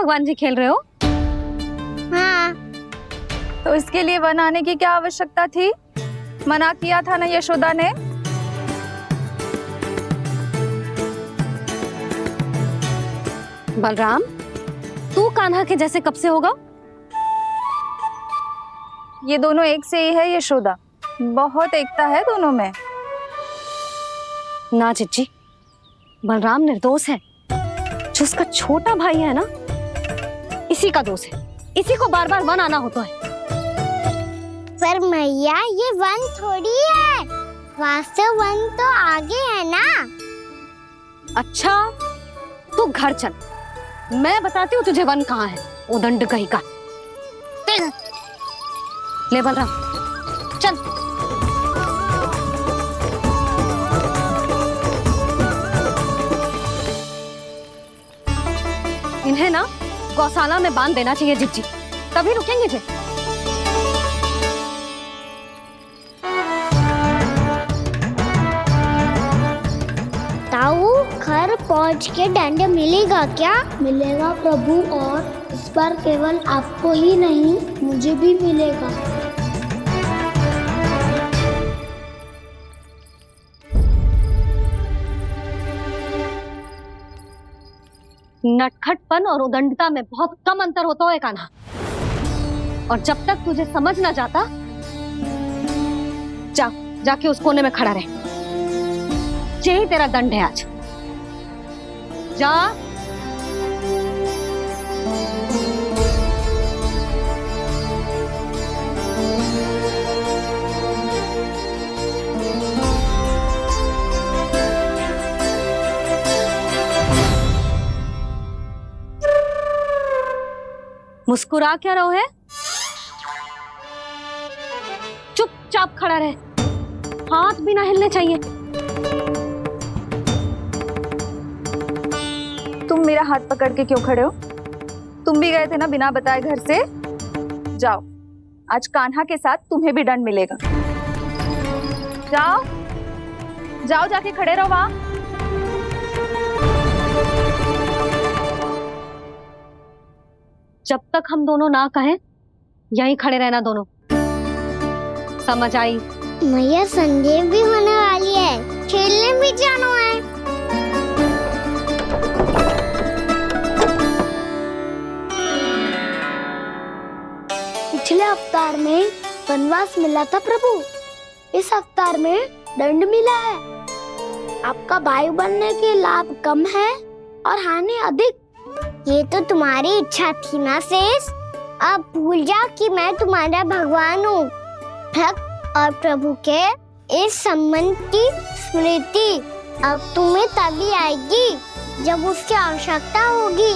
भगवान जी खेल रहे हो? हाँ। तो इसके लिए वन आने की क्या आवश्यकता थी? मना किया था ना यशोदा ने। बलराम, तू कान्हा के जैसे कब से होगा? ये दोनों एक से ही है यशोदा, बहुत एकता है दोनों में। ना चिच्ची, बलराम निर्दोष है। जो उसका छोटा भाई है ना, इसी का दोष है। इसी को बार बार वन आना होता है। पर मैया ये वन थोड़ी है, वास्तव वन तो आगे है ना। अच्छा, तू घर चल, मैं बताती हूँ तुझे वन कहाँ है। उदंड कहीं का। ले बलराम, चल। इन्हें ना गौशाला में बांध देना चाहिए जिज्जी, तभी रुकेंगे जे। ताऊ, घर पहुंच के दंड मिलेगा क्या? मिलेगा प्रभु, और इस बार केवल आपको ही नहीं मुझे भी मिलेगा। नटखटपन और उदंडता में बहुत कम अंतर होता है कान्हा, और जब तक तुझे समझ ना जाता, जाके उस कोने में खड़ा रहे। यही तेरा दंड है आज। जा। मुस्कुरा क्या रहो है? चुपचाप खड़ा रहे, हाथ भी ना हिलने चाहिए। तुम मेरा हाथ पकड़ के क्यों खड़े हो? तुम भी गए थे ना बिना बताए घर से। जाओ, आज कान्हा के साथ तुम्हें भी दंड मिलेगा। जाओ जाओ, जाके खड़े रहो वहां। जब तक हम दोनों ना कहें, यहीं खड़े रहना दोनों। समझ आई? मैया, संध्या भी होने वाली है, खेलने भी जाना है। पिछले अवतार में वनवास मिला था प्रभु, इस अवतार में दंड मिला है। आपका भाई बनने के लाभ कम है और हानि अधिक। ये तो तुम्हारी इच्छा थी ना शेष। अब भूल जा कि मैं तुम्हारा भगवान हूँ। भक्त और प्रभु के इस संबंध की स्मृति अब तुम्हें तभी आएगी जब उसकी आवश्यकता होगी।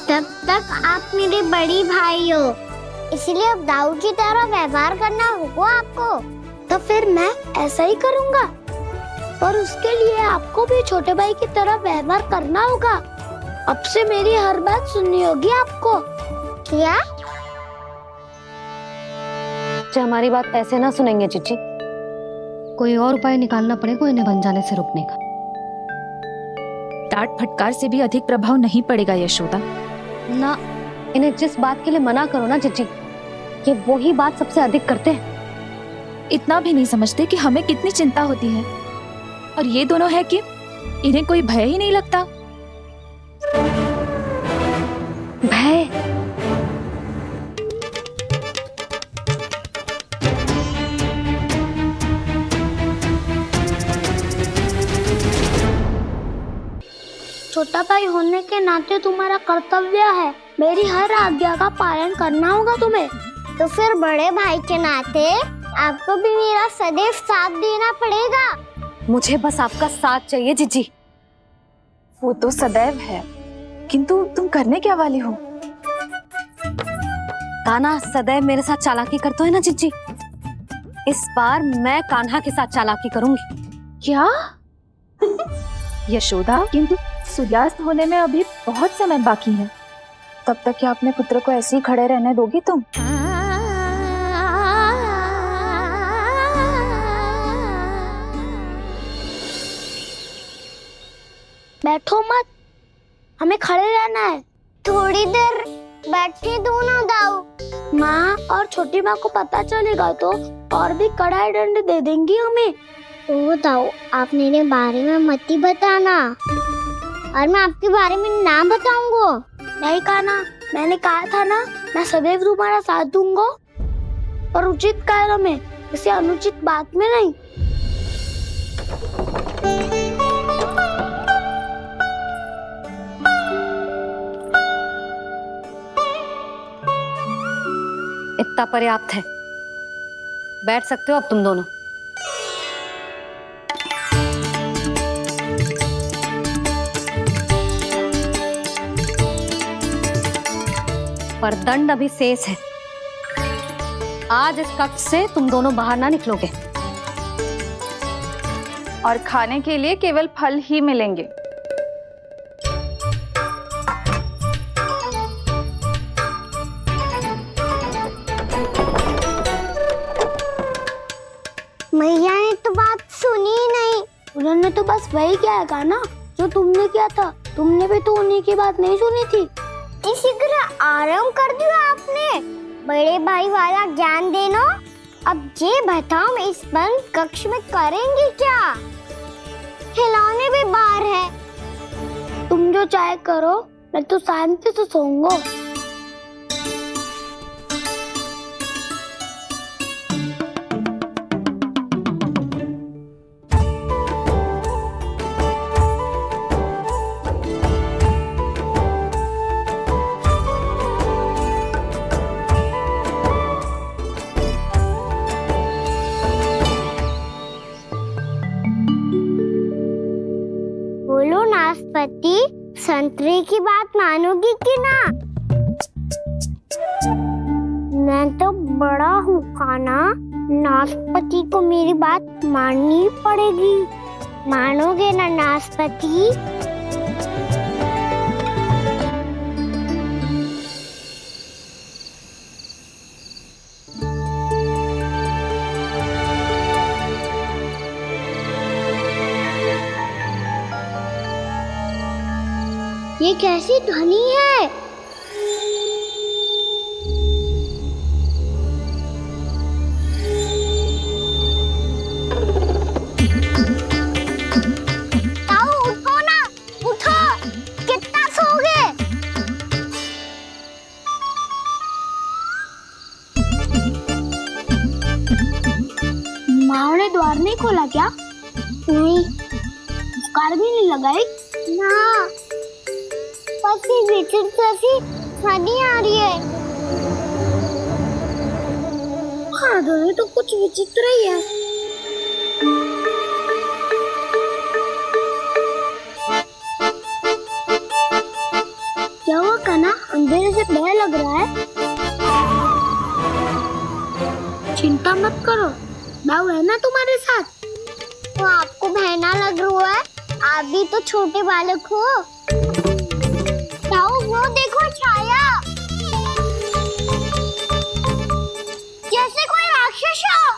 तब तक आप मेरे बड़ी भाई हो, इसलिए अब दाऊ की तरह व्यवहार करना होगा आपको। तो फिर मैं ऐसा ही करूँगा, पर उसके लिए आपको भी छोटे भाई की तरह व्यवहार करना होगा। अब से मेरी हर बात सुननी होगी आपको। क्या? हमारी बात ऐसे ना सुनेंगे चिच्ची, कोई और उपाय निकालना पड़ेगा इन्हें बन जाने से रुकने का। डांट फटकार से भी अधिक प्रभाव नहीं पड़ेगा यशोदा। ना, इन्हें जिस बात के लिए मना करो ना चिच्ची, ये वही बात सबसे अधिक करते हैं। इतना भी नहीं समझते कि हमें कितनी चिंता होती है, और ये दोनों है कि इन्हें कोई भय ही नहीं लगता। भय? छोटा भाई होने के नाते तुम्हारा कर्तव्य है, मेरी हर आज्ञा का पालन करना होगा तुम्हें। तो फिर बड़े भाई के नाते आपको भी मेरा सदैव साथ देना पड़ेगा। मुझे बस आपका साथ चाहिए जीजी। वो तो सदैव है, किंतु तुम करने क्या वाली हो? कान्हा सदैव मेरे साथ चालाकी करता है ना जीजी, इस बार मैं कान्हा के साथ चालाकी करूंगी। क्या? यशोदा, किंतु सूर्यास्त होने में अभी बहुत समय बाकी है, तब तक क्या अपने पुत्र को ऐसे ही खड़े रहने दोगी तुम? बैठो मत, हमें खड़े रहना है। थोड़ी देर बैठे दो ना दाऊ। माँ और छोटी माँ को पता चलेगा तो और भी कड़ा दंड दे देंगी हमें। ओ दाऊ, आप मेरे बारे में मत ही बताना, और मैं आपके बारे में ना बताऊंगा। नहीं कहा ना, मैंने कहा था ना, मैं सदैव तुम्हारा साथ दूंगा, और उचित कार्य में, किसी अनुचित बात में नहीं। इतना पर्याप्त है, बैठ सकते हो अब तुम दोनों। पर दंड अभी शेष है। आज इस कक्ष से तुम दोनों बाहर ना निकलोगे, और खाने के लिए केवल फल ही मिलेंगे। मैया ने तो बात सुनी ही नहीं। उन्होंने तो बस वही किया ना जो तुमने किया था। तुमने भी तो उन्हीं की बात नहीं सुनी थी। इसी तरह आराम कर दिया आपने। बड़े भाई वाला ज्ञान देना। अब ये बताओ, इस बंद कक्ष में करेंगे क्या? खिलौने भी बाहर है। तुम जो चाहे करो, मैं तो शांति से सोऊंगा। बोलो नाशपाती, संतरे की बात मानोगी कि ना? मैं तो बड़ा हूँ खाना, नाशपाती को मेरी बात माननी पड़ेगी। मानोगे ना नाशपाती? ये कैसी ध्वनि है? ताऊ उठो ना, उठो। कितना सोओगे? माँ ने द्वार नहीं खोला क्या? नहीं। कार भी नहीं लगाई? ना। पसी विचित्र सी ध्वनि आ रही है। हाँ, ध्वनि तो कुछ विचित्र ही है। क्या हुआ कान्हा? अंधेरे से भय लग रहा है। चिंता मत करो, दाऊ है ना तुम्हारे साथ। तो आपको भय ना लग रहा है? आप भी तो छोटे बालक हो। दाऊ, वो देखो छाया, जैसे कोई राक्षस हो।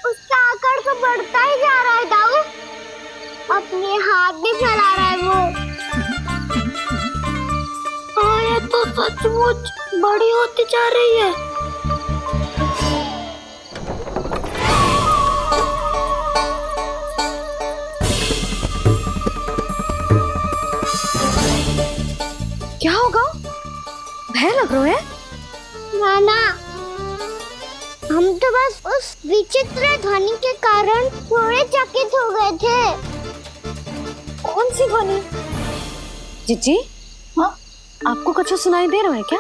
उसका आकार तो बढ़ता ही जा रहा है दाऊ। अपने हाथ भी फैला रहा है वो। हाँ, ये तो सचमुच बड़ी होती जा रही है। क्या होगा? भय लग रहा है? नाना, हम तो बस उस विचित्र ध्वनि के कारण थोड़े चकित हो गए थे। कौन सी ध्वनि? जीजी, हाँ, आपको कुछ सुनाई दे रहा है क्या?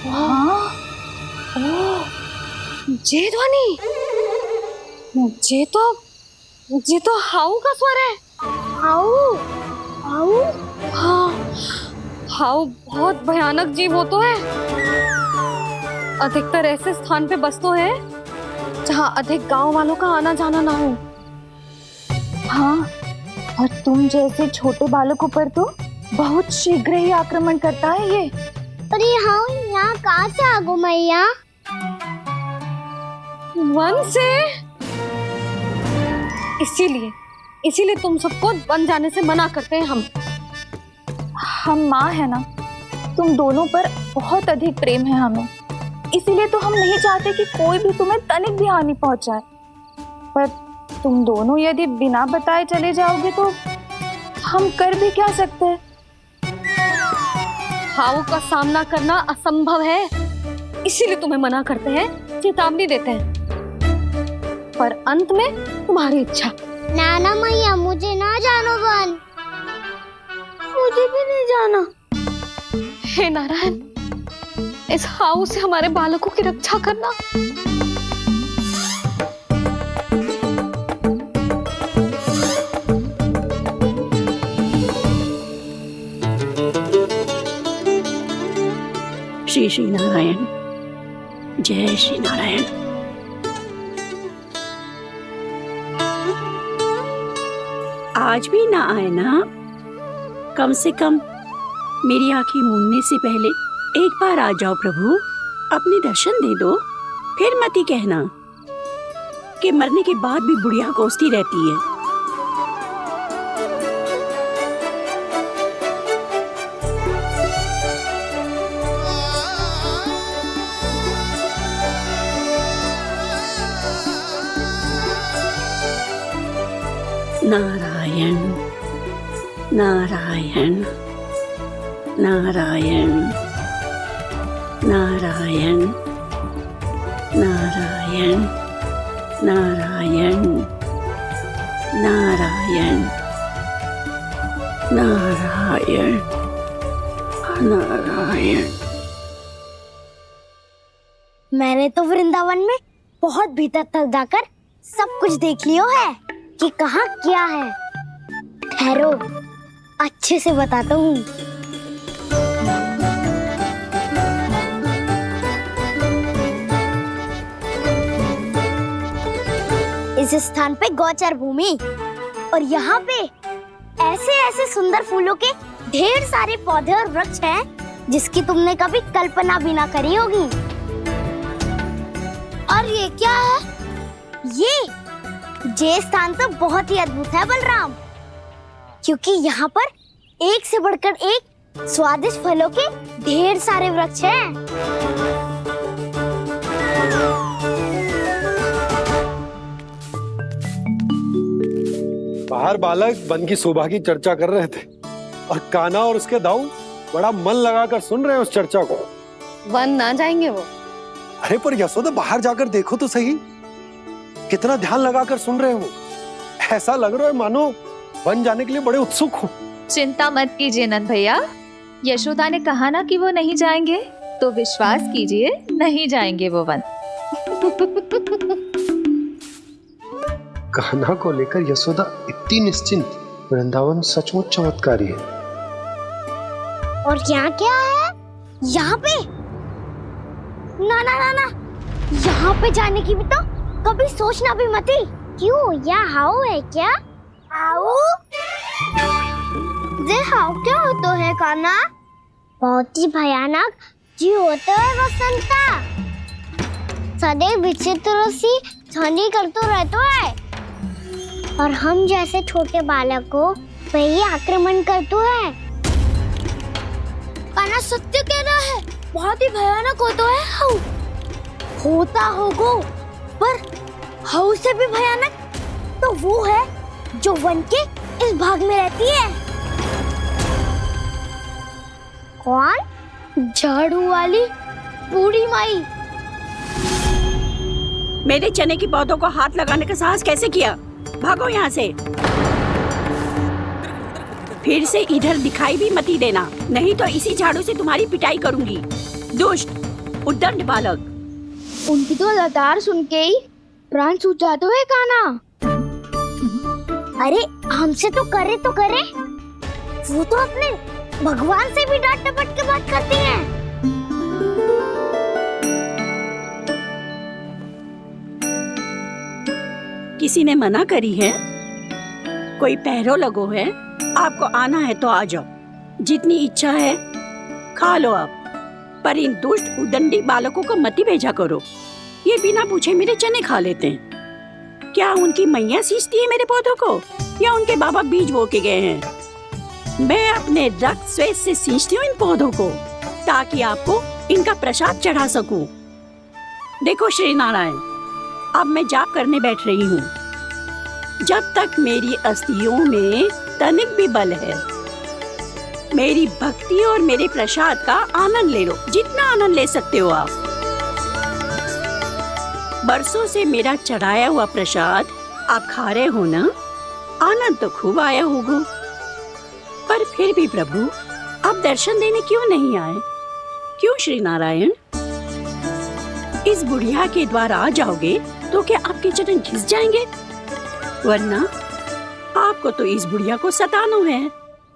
हाँ, ओह, ये ध्वनि, ये तो हाउ का स्वर है। हाउ? हाउ? हाँ, हाउ बहुत भयानक जीव हो तो है। अधिकतर ऐसे स्थान पे बस तो है जहाँ अधिक गांव वालों का आना जाना ना हो। हाँ, और तुम जैसे छोटे बालकों पर तो बहुत शीघ्र ही आक्रमण करता है ये। पर ये हाउ यहाँ कहाँ से आ गो मैया? वन से। इसीलिए इसीलिए तुम सबको बन जाने से मना करते हैं हम माँ है ना, तुम दोनों पर बहुत अधिक प्रेम है हमें, इसीलिए तो हम नहीं चाहते कि कोई भी तुम्हें तनिक भी हानि पहुंचाए। पर तुम दोनों यदि बिना बताए चले जाओगे तो हम कर भी क्या सकते हैं? हाउ का सामना करना असंभव है, इसीलिए तुम्हें मना करते हैं, चेतावनी देते हैं। पर अंत में तुम्हारी इच्छा। नाना मैया मुझे ना जानो बन, मुझे भी नहीं जाना। हे नारायण, इस हाउ से हमारे बालकों की रक्षा करना। श्री श्री नारायण, जय श्री नारायण। आज भी ना आए ना? कम से कम मेरी आंखें मूंदने से पहले एक बार आ जाओ प्रभु, अपने दर्शन दे दो। फिर मत ही कहना कि मरने के बाद भी बुढ़िया कोसती रहती है। नारायण नारायण नारायण नारायण नारायण नारायण नारायण नारायण नारायण। मैंने तो वृंदावन में बहुत भीतर तक जाकर सब कुछ देख लियो है कि कहाँ क्या है। ठहरो, अच्छे से बताता हूँ। इस स्थान पे गौचर भूमि और यहाँ पे ऐसे ऐसे सुंदर फूलों के ढेर सारे पौधे और वृक्ष हैं जिसकी तुमने कभी कल्पना भी ना करी होगी। और ये क्या है? ये स्थान तो बहुत ही अद्भुत है बलराम, क्योंकि यहाँ पर एक से बढ़कर एक स्वादिष्ट फलों के ढेर सारे वृक्ष हैं। बाहर बालक वन की शोभा की चर्चा कर रहे थे और कान्हा और उसके दाऊ बड़ा मन लगाकर सुन रहे हैं उस चर्चा को। वन ना जाएंगे वो। अरे पर यशोदा, बाहर जाकर देखो तो सही, कितना ध्यान लगाकर सुन रहे हो। ऐसा लग रहा है मानो वन जाने के लिए बड़े उत्सुक हो। चिंता मत कीजिए नंद भैया, यशोदा ने कहा ना कि वो नहीं जाएंगे, तो विश्वास कीजिए नहीं जाएंगे वो वन। कान्हा को लेकर यशोदा इतनी निश्चिंत, वृंदावन सचमुच चमत्कारी है। और यहाँ क्या है? यहाँ पे ना ना ना ना, यहाँ पे जाने की भी तो कभी सोचना भी मत ही। क्यों, यहाँ हाउ है क्या? हाउ? ये हाउ क्या होता है कान्हा? बहुत ही भयानक जी होता है वसंता, सदैव विचित्र सी ध्वनि करते रहता है और हम जैसे छोटे बालक को वही आक्रमण करते हैं। कान्हा सत्य कह रहा है, बहुत ही भयानक होता है हाउ। होता होगा, पर हाउ से भी भयानक तो वो है जो वन के इस भाग में रहती है। कौन? झाड़ू वाली बूढ़ी माई। मेरे चने की पौधों को हाथ लगाने का साहस कैसे किया? भागो यहाँ से। फिर से इधर दिखाई भी मत ही देना, नहीं तो इसी झाड़ू से तुम्हारी पिटाई करूंगी। दुष्ट उद्दंड बालक। उनकी तो लतार सुन के ही प्राण छूट जाते हुए कान्हा। अरे हमसे तो करे, वो तो अपने भगवान से भी डांट डपट के बात करती हैं। किसी ने मना करी है? कोई पहरो लगो है? आपको आना है तो आ जाओ, जितनी इच्छा है खा लो आप, पर इन दुष्ट उदंडी बालकों को मत ही भेजा करो। ये बिना पूछे मेरे चने खा लेते हैं। क्या उनकी मैया सींचती है मेरे पौधों को, या उनके बाबा बीज बो के गए हैं। मैं अपने रक्त स्वेद से सींचती हूँ इन पौधों को ताकि आपको इनका प्रसाद चढ़ा सकूं। देखो श्री नारायण, अब मैं जाप करने बैठ रही हूँ। जब तक मेरी अस्थियों में तनिक भी बल है, मेरी भक्ति और मेरे प्रसाद का आनंद ले लो, जितना आनंद ले सकते हो आप। बरसों से मेरा चढ़ाया हुआ प्रसाद आप खा रहे हो ना, आनंद तो खूब आया होगा। पर फिर भी प्रभु आप दर्शन देने क्यों नहीं आए? क्यों श्री नारायण? इस बुढ़िया के द्वार आ जाओगे तो क्या आपके चरण घिस जाएंगे? वरना आपको तो इस बुढ़िया को सताना है।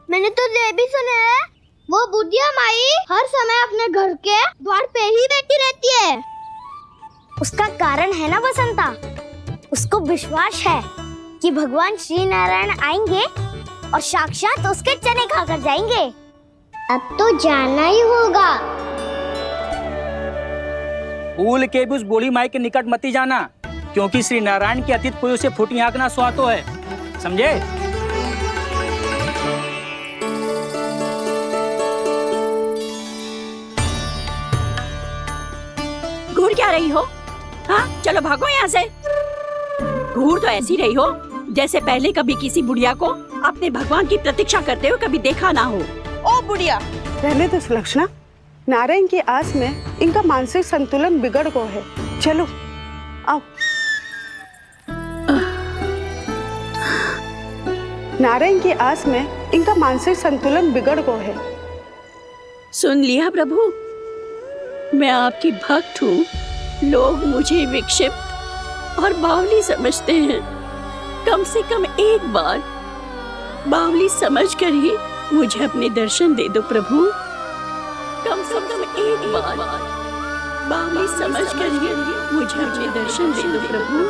मैंने तो ये भी सुना है, वो बुढ़िया माई हर समय अपने घर के द्वार पे ही बैठी रहती है। उसका कारण है ना बसंता, उसको विश्वास है कि भगवान श्री नारायण आएंगे और साक्षात उसके चने खाकर जाएंगे। अब तो जाना ही होगा। भूल के भी उस बूढ़ी माई के निकट मती जाना, क्योंकि श्री नारायण की अतीत कोई उसे फूटी आंख ना सुहातो है, समझे? घूर क्या रही हो? हाँ, चलो भागो यहाँ से। घूर तो ऐसी रही हो जैसे पहले कभी किसी बुढ़िया को अपने भगवान की प्रतीक्षा करते हुए कभी देखा ना हो। ओ बुढ़िया, रहने दो सुलक्षणा। नारायण की आस में इनका मानसिक संतुलन बिगड़ गया है। चलो आओ। नारायण की आस में इनका मानसिक संतुलन बिगड़ गया है। सुन लिया प्रभु, मैं आपकी भक्त हूँ। लोग मुझे विक्षिप्त और बावली समझते हैं। कम से कम एक बार बावली समझकर ही मुझे अपने दर्शन दे दो प्रभु। कम से कम एक बार बावली समझकर ही मुझे अपने दर्शन दे दो प्रभु।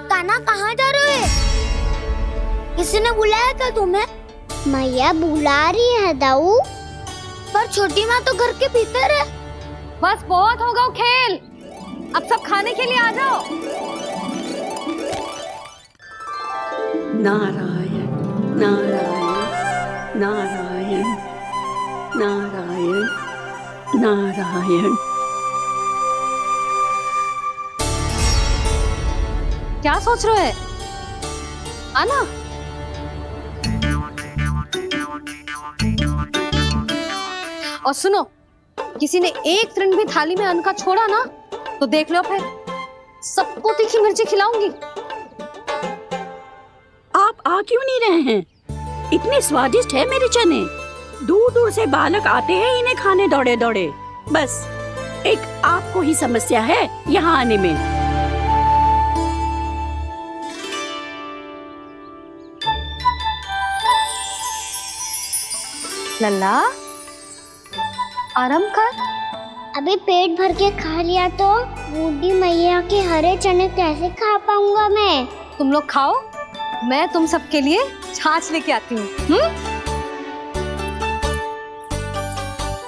कान्हा कहाँ जा रहे हो? किसी ने बुलाया था तुम्हें? मैया बुला रही है दाऊ, पर छोटी माँ तो घर के भीतर है। बस बहुत हो गया खेल, अब सब खाने के लिए आ जाओ। नारायण नारायण नारायण नारायण नारायण। क्या सोच रहे हैं? आना। और सुनो, किसी ने एक तृण भी थाली में अन्न का छोड़ा ना तो देख लो, फिर सबको तीखी मिर्ची खिलाऊंगी। आप आ क्यों नहीं रहे हैं? इतने स्वादिष्ट है मेरे चने। दूर दूर से बालक आते हैं इन्हें खाने दौड़े दौड़े। बस एक आपको ही समस्या है यहाँ आने में। लल्ला, आराम कर। अभी पेट भर के खा लिया तो बूढ़ी मैया के हरे चने कैसे खा पाऊंगा मैं? तुम लोग खाओ, मैं तुम सबके लिए छाछ लेके आती हूँ।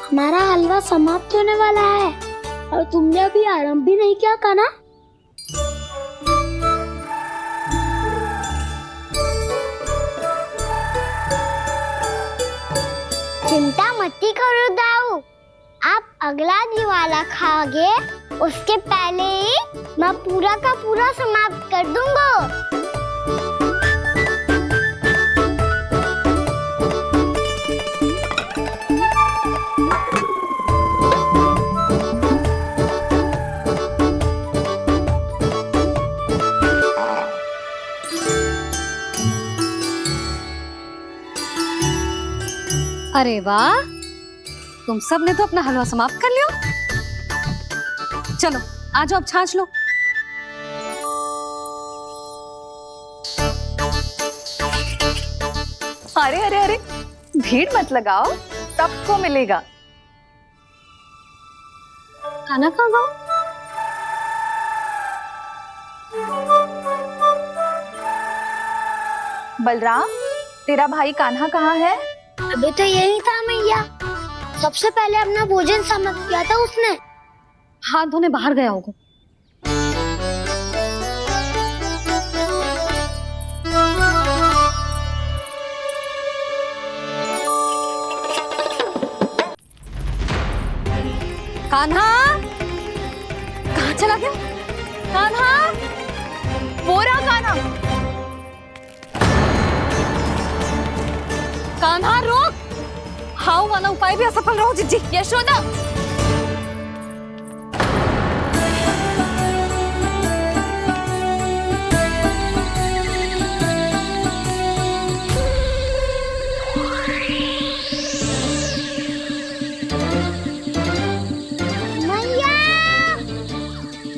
हमारा हलवा समाप्त होने वाला है और तुमने अभी आराम भी नहीं किया कान्हा। चिंता मत करो दाऊ, आप अगला दिवाला खाओगे उसके पहले ही मैं पूरा का पूरा समाप्त कर दूंगा। अरे वाह, तुम सब ने तो अपना हलवा समाप्त कर लिया। चलो आ जाओ, अब छाछ लो। अरे अरे अरे, भीड़ मत लगाओ, सबको मिलेगा। खाना कहाँ गया? बलराम, तेरा भाई कान्हा कहाँ है? अभी तो यही था मैया, सबसे पहले अपना भोजन समाप्त किया था उसने। हाथ धोने बाहर गया होगा। कान्हा कहाँ चला गया? कान्हा, वो रहा कान्हा। कान्हा रोक! हाउ वाला उपाय भी असफल रहो जिज्जी। यशोदा, मैया,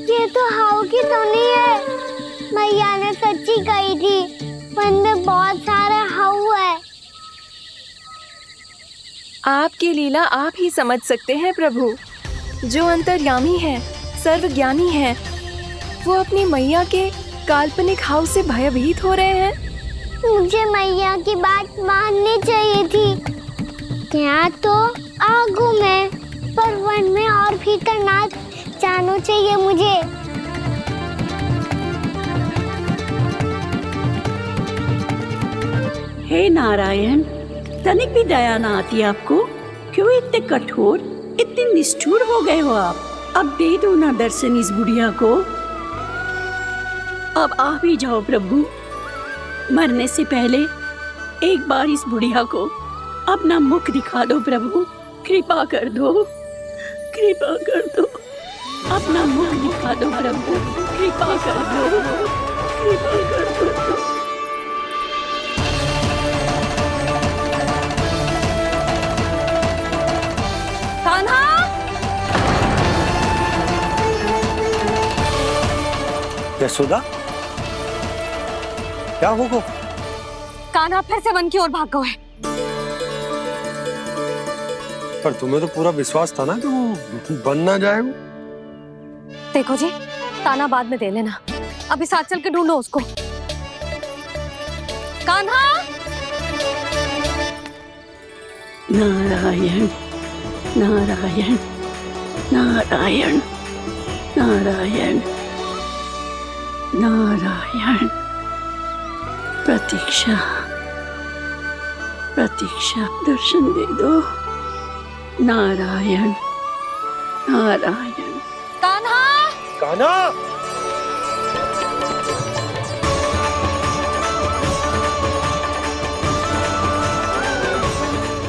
ये तो हाउ की तो नहीं है। मैया ने सच्ची कही थी, वन में बहुत सारे हाउ है। आपकी लीला आप ही समझ सकते हैं प्रभु। जो अंतर्यामी है, सर्वज्ञानी है, वो अपनी मैया के काल्पनिक हाव से भयभीत हो रहे हैं। मुझे मैया की बात माननी चाहिए थी। यहाँ तो आगू में, पर वन में और भीतर ना जाना चाहिए मुझे। हे नारायण, तनिक भी दया ना आती आपको? क्यों इतने कठोर, इतने निष्ठुर हो गए हो आप? अब दे दो ना दर्शन इस बुढ़िया को। अब आ भी जाओ प्रभु। मरने से पहले एक बार इस बुढ़िया को अपना मुख दिखा दो प्रभु। कृपा कर दो, कृपा कर दो। अपना मुख दिखा दो प्रभु, कृपा कर दो, कृपा कर दो। कान्हा! यशोदा, क्या हो गो? कान्हा फिर से वन की ओर भाग गए। पर तुम्हें तो पूरा विश्वास था ना कि वो बन ना जाए। वो देखो जी, ताना बाद में दे लेना, अभी साथ चल के ढूंढो उसको। कान्हा! नारायण नारायण नारायण नारायण नारायण। प्रतीक्षा प्रतीक्षा, दर्शन दे दो। नारायण नारायण। कान्हा! कान्हा!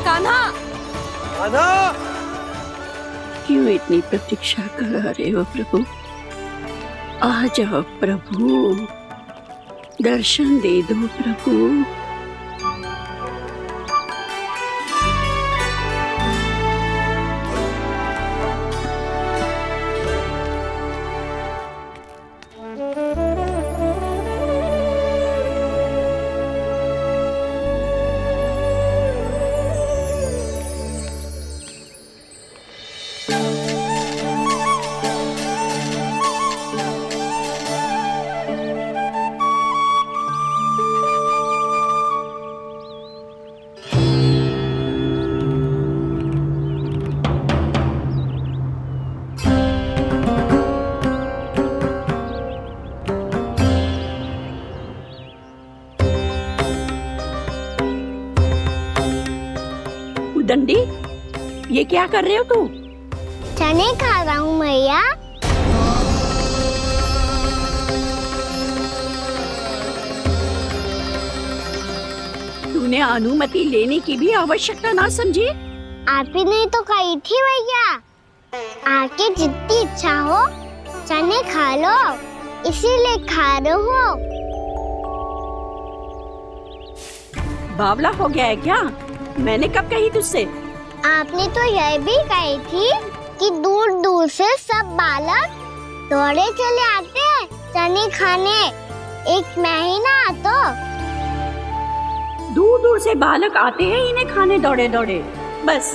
कान्हा! कान्हा! क्यों इतनी प्रतीक्षा करा रहे हो प्रभु? आ जाओ प्रभु, दर्शन दे दो प्रभु। दंडी, ये क्या कर रहे हो तू? चने खा रहा हूँ मैया। तूने अनुमति लेने की भी आवश्यकता ना समझी? आप ही ने तो कही थी भैया, आके जितनी इच्छा हो चने खा लो, इसीलिए खा रहे हो। बावला हो गया है क्या? मैंने कब कही तुझसे? आपने तो यह भी कही थी कि दूर दूर से सब बालक दौड़े चले आते हैं चने खाने, एक महीना तो दूर दूर से बालक आते हैं इन्हें खाने दौड़े दौड़े। बस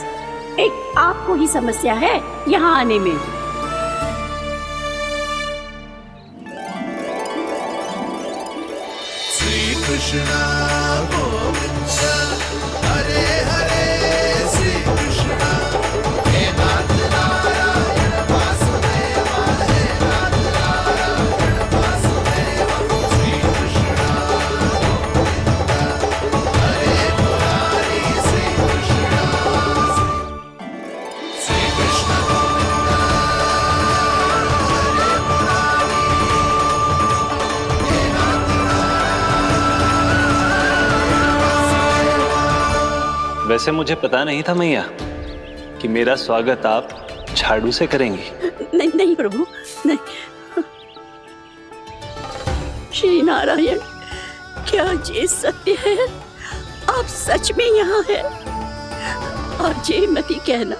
एक आपको ही समस्या है यहाँ आने में। श्री कृष्णा गोविंद हरे हरे, श्री कृष्णा हे नाथ नारायण वासुदेव, हे नाथ नारायण वासुदेव। श्री कृष्णा गोविंद हरे मुरारी, श्री कृष्णा, श्री कृष्ण गोविंद वैसे मुझे पता नहीं था मैया कि मेरा स्वागत आप झाड़ू से करेंगी। नहीं नहीं प्रभु, नहीं। श्री नारायण, क्या ये सत्य है? आप सच में यहाँ हैं? और ये मत ही कहना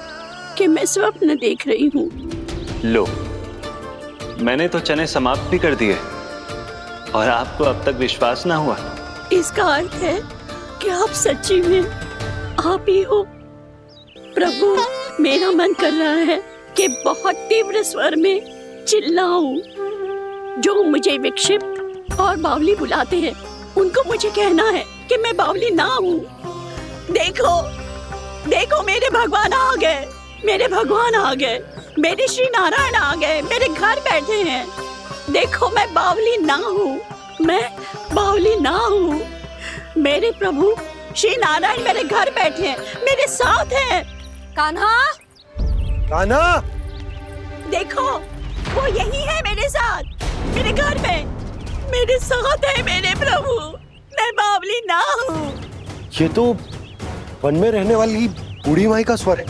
कि मैं स्वप्न देख रही हूँ। लो, मैंने तो चने समाप्त भी कर दिए और आपको अब तक विश्वास ना हुआ। इसका अर्थ है कि आप सच्ची में आप ही हो। प्रभु, मेरा मन कर रहा है कि बहुत तीव्र स्वर में चिल्लाऊं। जो मुझे विक्षिप्त और बावली बुलाते हैं, उनको मुझे कहना है कि मैं बावली ना हूँ। देखो, देखो, मेरे भगवान आ गए, मेरे भगवान आ गए, मेरे श्री नारायण आ गए, मेरे घर बैठे हैं। देखो, मैं बावली ना हूँ, मैं बावली ना हूँ। मेरे प्रभु श्री नारायण मेरे घर बैठे हैं, मेरे साथ हैं। कान्हा, कान्हा, देखो, वो यही है मेरे साथ, मेरे घर में, मेरे साथ है मेरे प्रभु। मैं बावली ना हूँ। ये तो वन में रहने वाली बूढ़ी माई का स्वर है।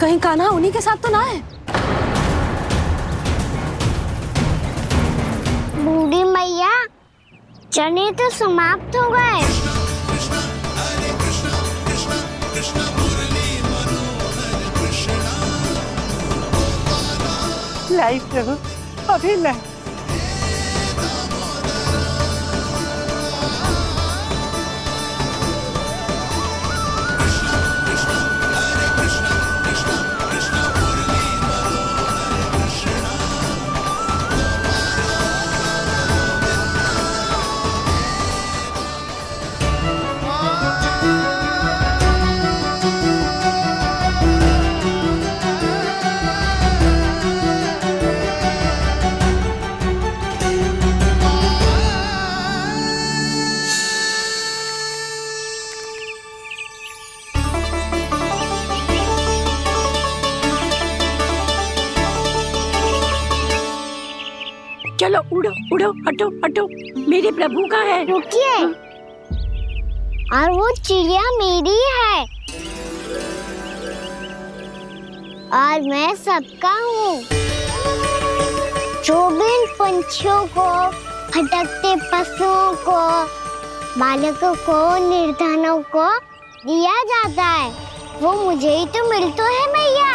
कहीं कान्हा उन्हीं के साथ तो ना है? बूढ़ी मैया, चने तो समाप्त हो गए। लाई प्रभु, अभी लाई। चलो उड़ो उड़ो, हटो हटो, मेरे प्रभु का है। रुकिए, और वो चिड़िया मेरी है और मैं सबका हूँ। जो भी इन पंछियों को, भटकते पशुओं को, बालकों को, निर्धनों को दिया जाता है, वो मुझे ही तो मिलता है मैया,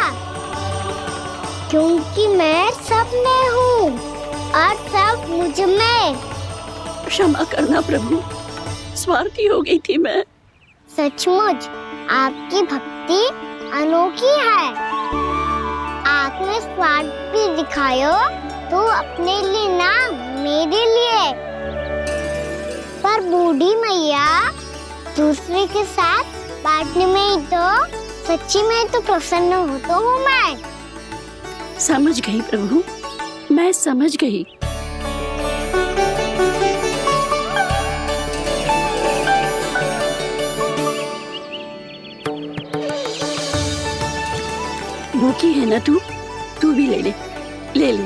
क्योंकि मैं सब में हूँ और सब मुझ में। क्षमा करना प्रभु, स्वार्थी हो गई थी मैं। सचमुच आपकी भक्ति अनोखी है। आपने स्वार्थ भी दिखायो तो अपने लिए ना, मेरे लिए। पर बूढ़ी मैया, दूसरे के साथ बांटने में ही तो सच्ची में तो प्रसन्न होता हूँ मैं। समझ गई प्रभु, मैं समझ गई। भूखी है ना तू भी ले ले, ले ले।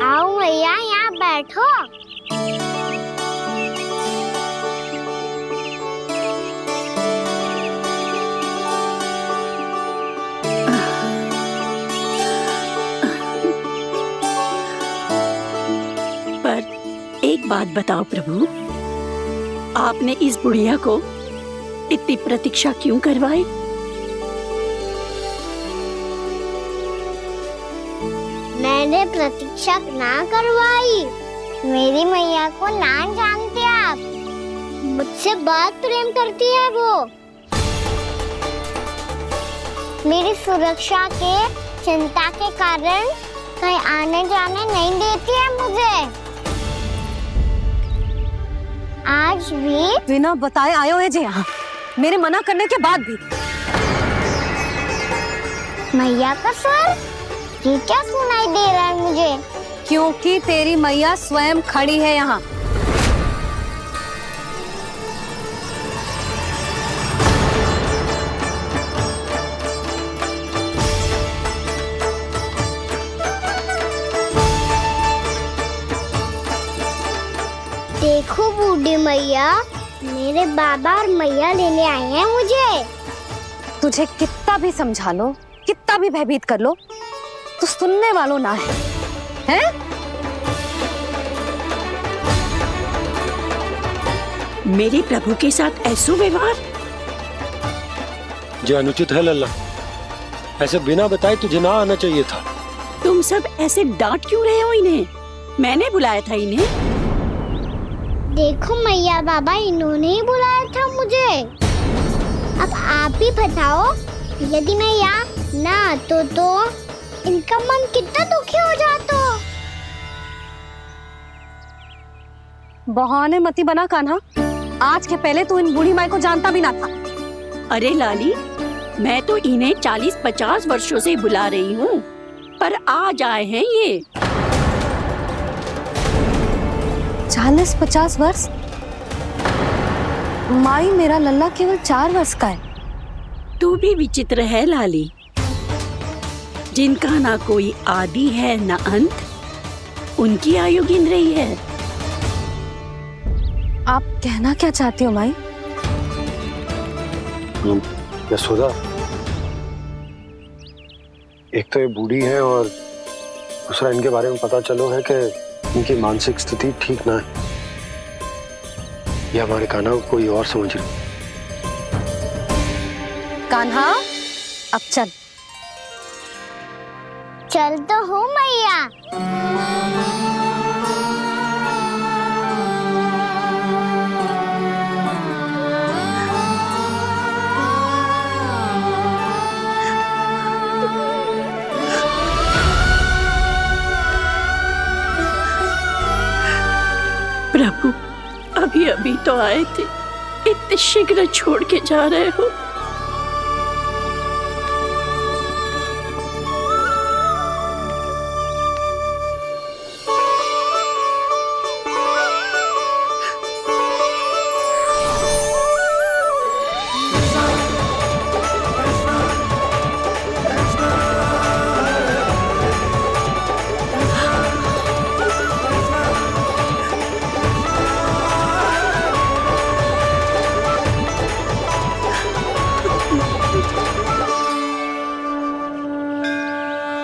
आओ मैया, यहाँ बैठो। एक बात बताओ प्रभु, आपने इस बुढ़िया को इतनी प्रतीक्षा क्यों करवाई? मैंने प्रतीक्षा ना करवाई। मेरी मैया को ना जानते आप, मुझसे बहुत प्रेम करती है वो। मेरी सुरक्षा के चिंता के कारण कहीं आने जाने नहीं देती है मुझे। आज भी बिना बताए आयो है जी यहाँ, मेरे मना करने के बाद भी। मैया का स्वर, ये क्या सुनाई दे रहा है मुझे? क्योंकि तेरी मैया स्वयं खड़ी है यहाँ। मैया, मेरे बाबा और मैया लेने आए हैं मुझे। तुझे कितना भी समझा लो, कितना भी भयभीत कर लो, तो सुनने वालों ना है, हैं? मेरे प्रभु के साथ ऐसा व्यवहार जो अनुचित है लल्ला। ऐसे बिना बताए तुझे ना आना चाहिए था। तुम सब ऐसे डांट क्यों रहे हो इन्हें? मैंने बुलाया था इन्हें। देखो मैया बाबा, इन्होंने ही बुलाया था मुझे। अब आप ही बताओ, यदि मैं यहाँ ना आतो तो इनका मन कितना दुखी हो जाता। बहाने मती बना कान्हा। आज के पहले तू इन बूढ़ी माई को जानता भी ना था। अरे लाली, मैं तो इन्हें 40-50 वर्षों से बुला रही हूँ, पर आज आए हैं ये। 40-50 वर्ष? माई, मेरा लल्ला केवल 4 वर्ष का है। तू भी विचित्र है लाली, जिनका ना कोई आदि है ना अंत, उनकी आयु गिन रही है। आप कहना क्या चाहती हो माई? यशोदा, एक तो ये बूढ़ी है और दूसरा इनके बारे में पता चलो है कि इनकी मानसिक स्थिति ठीक ना है। ये हमारे कान्हा को कोई और समझ रही। कान्हा, अब चल। चल तो हूँ मैया। प्रभु, अभी अभी तो आए थे, इतने शीघ्र छोड़ के जा रहे हो।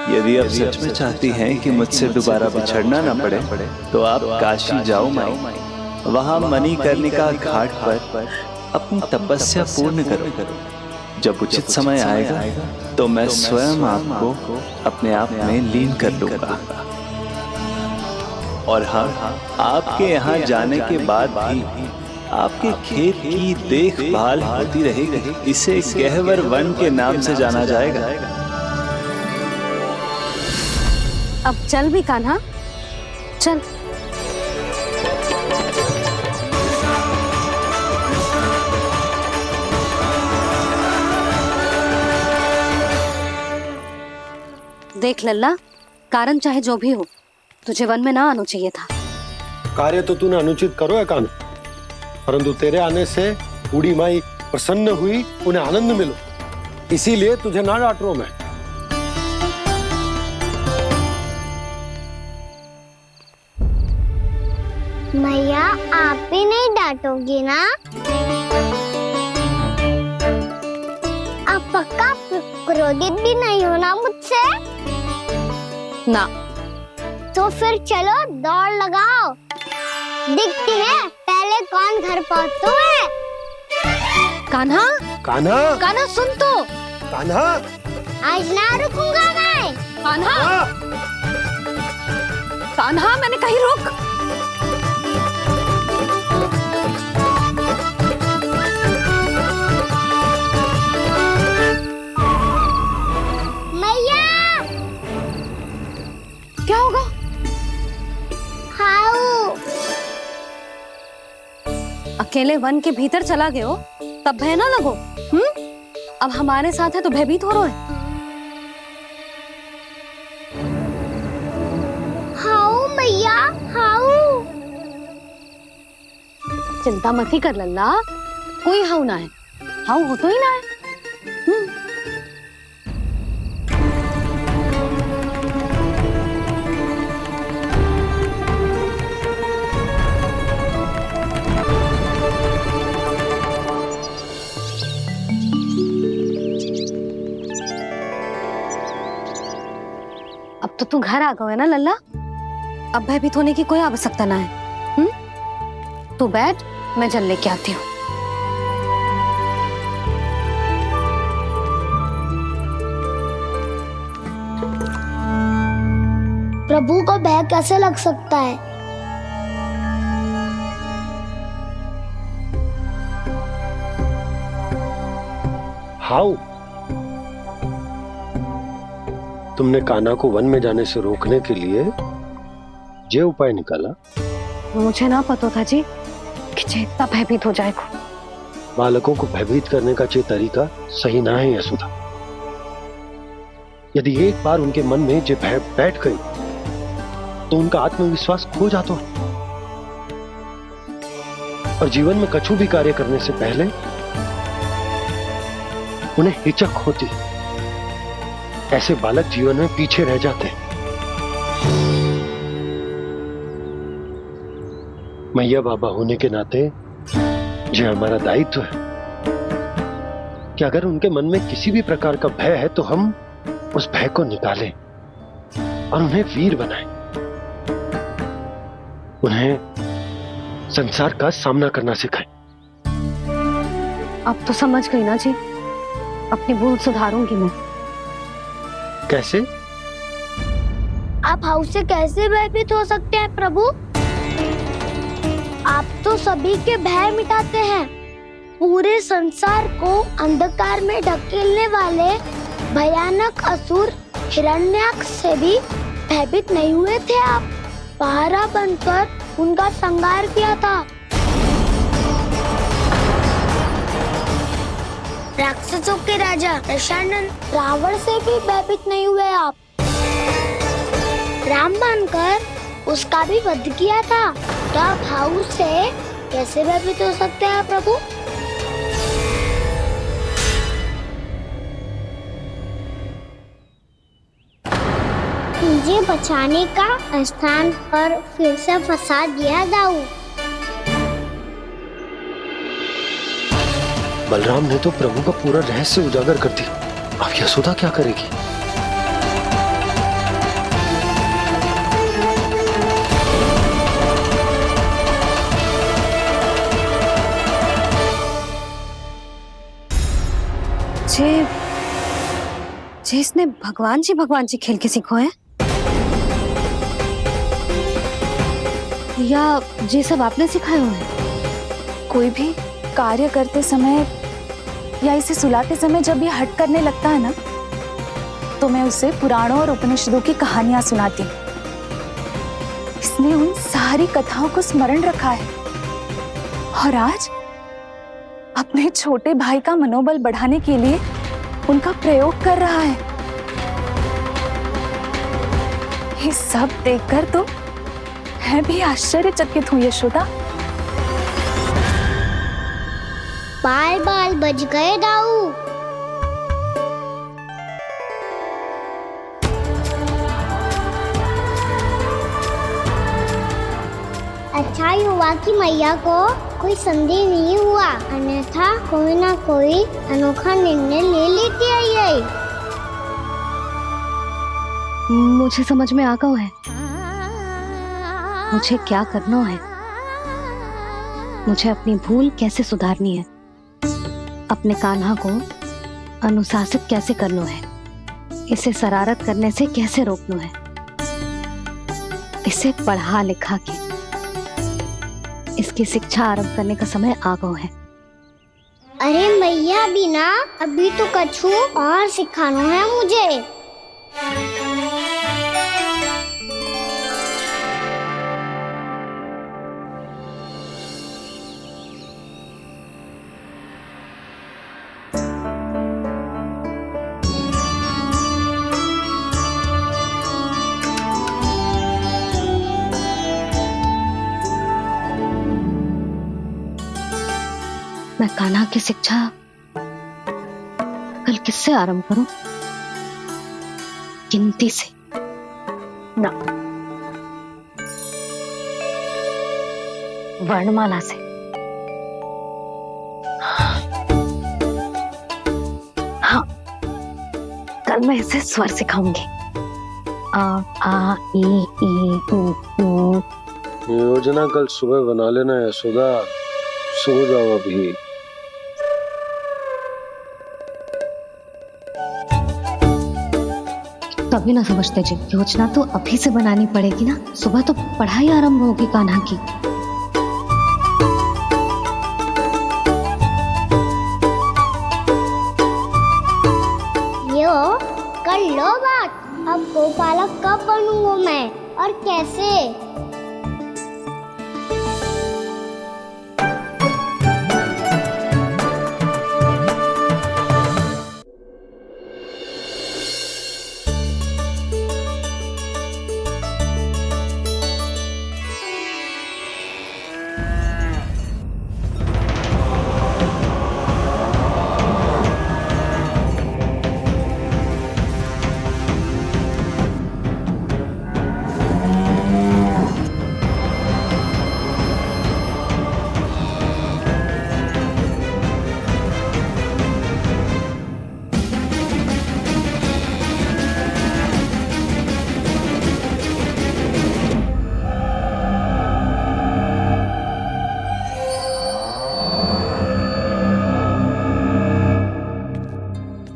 यदि आप सच में चाहती हैं कि मुझसे दोबारा बिछड़ना ना पड़े, तो आप काशी जाओ माई। वहां मणिकर्णिका घाट पर अपनी तपस्या पूर्ण करो। जब उचित समय आएगा तो मैं स्वयं आपको अपने आप में लीन कर लूंगा। और हाँ, आपके यहाँ जाने के बाद भी आपके खेत की देखभाल होती रहेगी। इसे गहवर वन के नाम से जाना जाएगा। अब चल भी कान्हा, चल। देख लल्ला, कारण चाहे जो भी हो, तुझे वन में ना आना चाहिए था। कार्य तो तूने अनुचित करो है कान्हा, परंतु तेरे आने से बूढ़ी माई प्रसन्न हुई, उन्हें आनंद मिलो, इसीलिए तुझे ना डांट रहा हूं मैं। मैया, आप ही नहीं डांटोगी ना? आप पक्का क्रोधित भी नहीं हो ना मुझसे? ना। तो फिर चलो दौड़ लगाओ, दिखती है पहले कौन घर पहुंचता है। कान्हा, कान्हा, कान्हा सुन तो। कान्हा, आज ना रुकूंगा मैं। कान्हा, कान्हा, मैंने कहीं रोक। मैया, क्या होगा? हाउ अकेले वन के भीतर चला गए हो, तब भय ना लगो। अब हमारे साथ है तो भयभीत हो रहे हैं। हाउ मैया, हाउ। चिंता मत ही कर लल्ला, कोई हाउ ना है। हाउ हो तो ही ना है। अब तो तू घर आ गए ना लल्ला, अब भयभीत होने की कोई आवश्यकता ना है। तू बैठ, मैं जल लेके आती हूँ। प्रभु को भय कैसे लग सकता है? हाउ? तुमने कान्हा को वन में जाने से रोकने के लिए ये उपाय निकाला? मुझे ना पता था जी कि जे इतना भयभीत हो जाएगा। बालकों को भयभीत करने का ये तरीका सही ना है यशोदा। यदि एक बार उनके मन में ये भय बैठ गई तो उनका आत्मविश्वास खो जाता है और जीवन में कछु भी कार्य करने से पहले उन्हें हिचक होती। ऐसे बालक जीवन में पीछे रह जाते हैं। मैया बाबा होने के नाते यह हमारा दायित्व है कि अगर उनके मन में किसी भी प्रकार का भय है तो हम उस भय को निकालें और उन्हें वीर बनाएं, उन्हें संसार का सामना करना सिखाएं। अब तो समझ गई ना जी, अपनी भूल सुधारूंगी मैं। कैसे? आप हाउ से कैसे भयभीत हो सकते हैं प्रभु? आप तो सभी के भय मिटाते हैं। पूरे संसार को अंधकार में ढकेलने वाले भयानक असुर हिरण्याक्ष से भी भयभीत नहीं हुए थे आप। पहरा बनकर उनका संहार किया था। राक्षसों के राजा दशानन रावण से भी भयभीत नहीं हुए आप। राम बनकर उसका भी वध किया था। तो आप हाउ से कैसे भयभीत हो सकते हैं प्रभु? मुझे बचाने का स्थान पर फिर से फंसा दिया दाऊ। बलराम ने तो प्रभु का पूरा रहस्य उजागर कर दिया। अब यशोदा क्या करेगी? जे इसने भगवान जी खेल के सीखो है, या ये सब आपने सिखाए हुए हैं? कोई भी कार्य करते समय या इसे सुलाते समय जब ये हट करने लगता है ना, तो मैं उसे पुराणों और उपनिषदों की कहानियां सुनाती हूँ। इसने उन सारी कथाओं को स्मरण रखा है और आज अपने छोटे भाई का मनोबल बढ़ाने के लिए उनका प्रयोग कर रहा है। ये सब देखकर तो मैं भी आश्चर्यचकित हूँ यशोदा। बाल बाल बज गए दाऊ। अच्छा ही हुआ कि मैया को कोई संदेह नहीं हुआ, अन्यथा कोई ना कोई अनोखा निर्णय ले लेती आई। मुझे समझ में आ गया है मुझे क्या करना है। मुझे अपनी भूल कैसे सुधारनी है, अपने कान्हा को अनुशासित कैसे करना है, इसे शरारत करने से कैसे रोकना है, इसे पढ़ा लिखा के इसकी शिक्षा आरंभ करने का समय आ गया है। अरे मैया बिना अभी तो कछु और सिखाना है मुझे। मैं कान्हा की शिक्षा कल किससे आरंभ करूं? गिनती से ना, वर्णमाला से। हाँ, कल मैं इसे स्वर सिखाऊंगी आ ई ऊ ऊ। योजना कल सुबह बना लेना यशोदा, सो जाओ अभी। तभी ना समझते जी, योजना तो अभी से बनानी पड़ेगी ना, सुबह तो पढ़ाई आरंभ होगी कान्हा की। यो कर लो बात, अब गोपालक कब बनूंगा मैं और कैसे?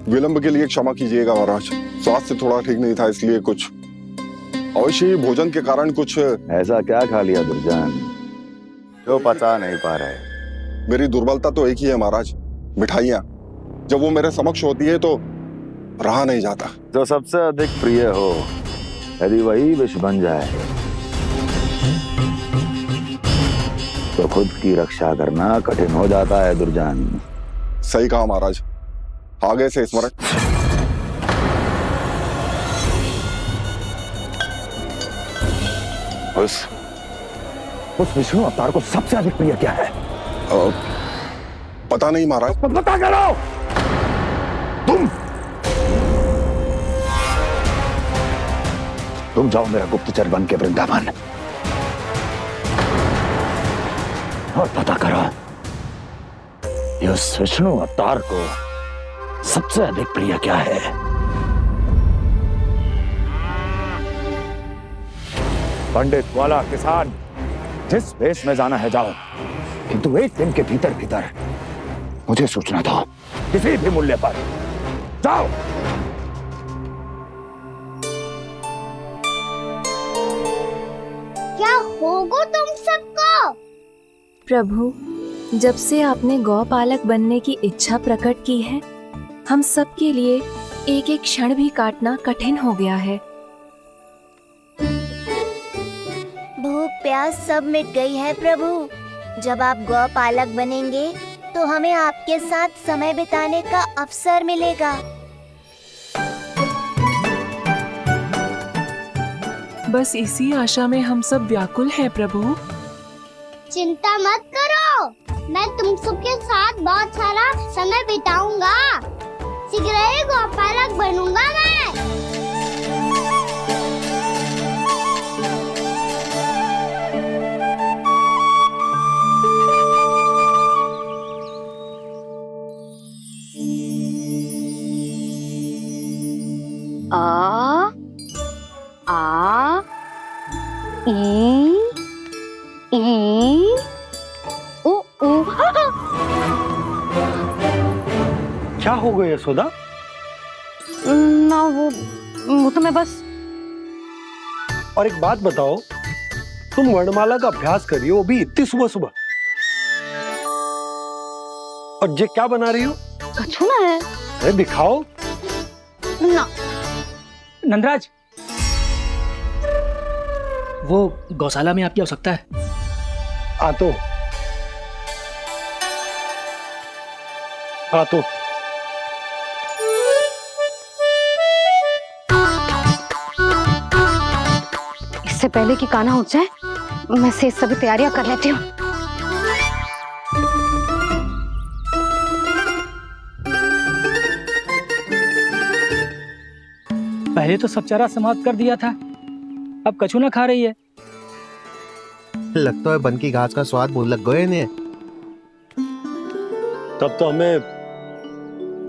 विलंब के लिए क्षमा कीजिएगा महाराज, स्वास्थ्य थोड़ा ठीक नहीं था इसलिए कुछ अवश्य ही भोजन के कारण कुछ। ऐसा क्या खा लिया दुर्जन जो पता नहीं पा रहे? मेरी दुर्बलता तो एक ही है महाराज, मिठाइयाँ। जब वो मेरे समक्ष होती है तो रहा नहीं जाता। जो सबसे अधिक प्रिय हो, यदि वही विष बन जाए तो खुद की रक्षा करना कठिन हो जाता है दुर्जन। सही कहा महाराज, आगे से स्मरण। उस विष्णु अवतार को सबसे अधिक प्रिय क्या है? पता नहीं महाराज। पता करो। तुम जाओ मेरा गुप्तचर बन के वृंदावन और पता करो उस विष्णु अवतार को सबसे अधिक प्रिय क्या है। पंडित वाला किसान जिस वेश में जाना है जाओ, किंतु एक दिन के भीतर भीतर मुझे सूचना दो, किसी भी मूल्य पर। जाओ। क्या होगा तुम सबको? प्रभु, जब से आपने गौपालक बनने की इच्छा प्रकट की है, हम सब के लिए एक एक क्षण भी काटना कठिन हो गया है। भूख प्यास सब मिट गई है प्रभु। जब आप गौपालक बनेंगे तो हमें आपके साथ समय बिताने का अवसर मिलेगा। बस इसी आशा में हम सब व्याकुल हैं प्रभु। चिंता मत करो, मैं तुम सबके साथ बहुत सारा समय बिताऊंगा। शीघ्र ही गोपालक बनूंगा मैं। आ ई ऊ ऊ। क्या हो गया यशोदा? ना वो तो मैं बस। और एक बात बताओ, तुम वर्णमाला का अभ्यास कर रही हो, वो भी इतनी सुबह सुबह, और ये क्या बना रही हो? कछुआ है। अरे दिखाओ ना। नंदराज, वो गौशाला में आपकी आवश्यकता है। आ तो इससे पहले कि कान्हा उठ जाए, मैं से सभी तैयारियां कर लेती हूँ। पहले तो सब चारा समाप्त कर दिया था, अब कछुआ खा रही है। लगता है बन की घास का स्वाद बहुत लग गए इन्हें। तब तो हमें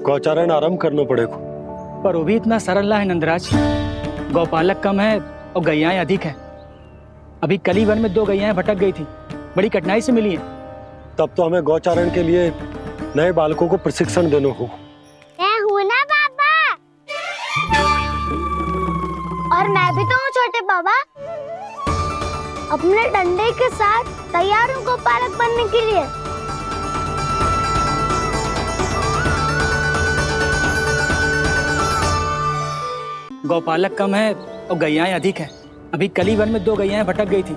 गौचारण आरंभ करना पड़ेगा। पर वो भी इतना सरल है नंदराज। गौपालक कम है और गैयाएं अधिक हैं। अभी कली वन में 2 गैयाएं भटक गई थी, बड़ी कठिनाई से मिली हैं। तब तो हमें गौचारण के लिए नए बालकों को प्रशिक्षण देना होगा। मैं हूँ ना बाबा, और मैं भी तो हूँ छोटे बाबा। अपने डंडे के साथ तैयार हूँ गौपालक बनने के लिए। गौपालक कम है और गैयाएं अधिक हैं। अभी कली वन में 2 गैयाएं भटक गई थी,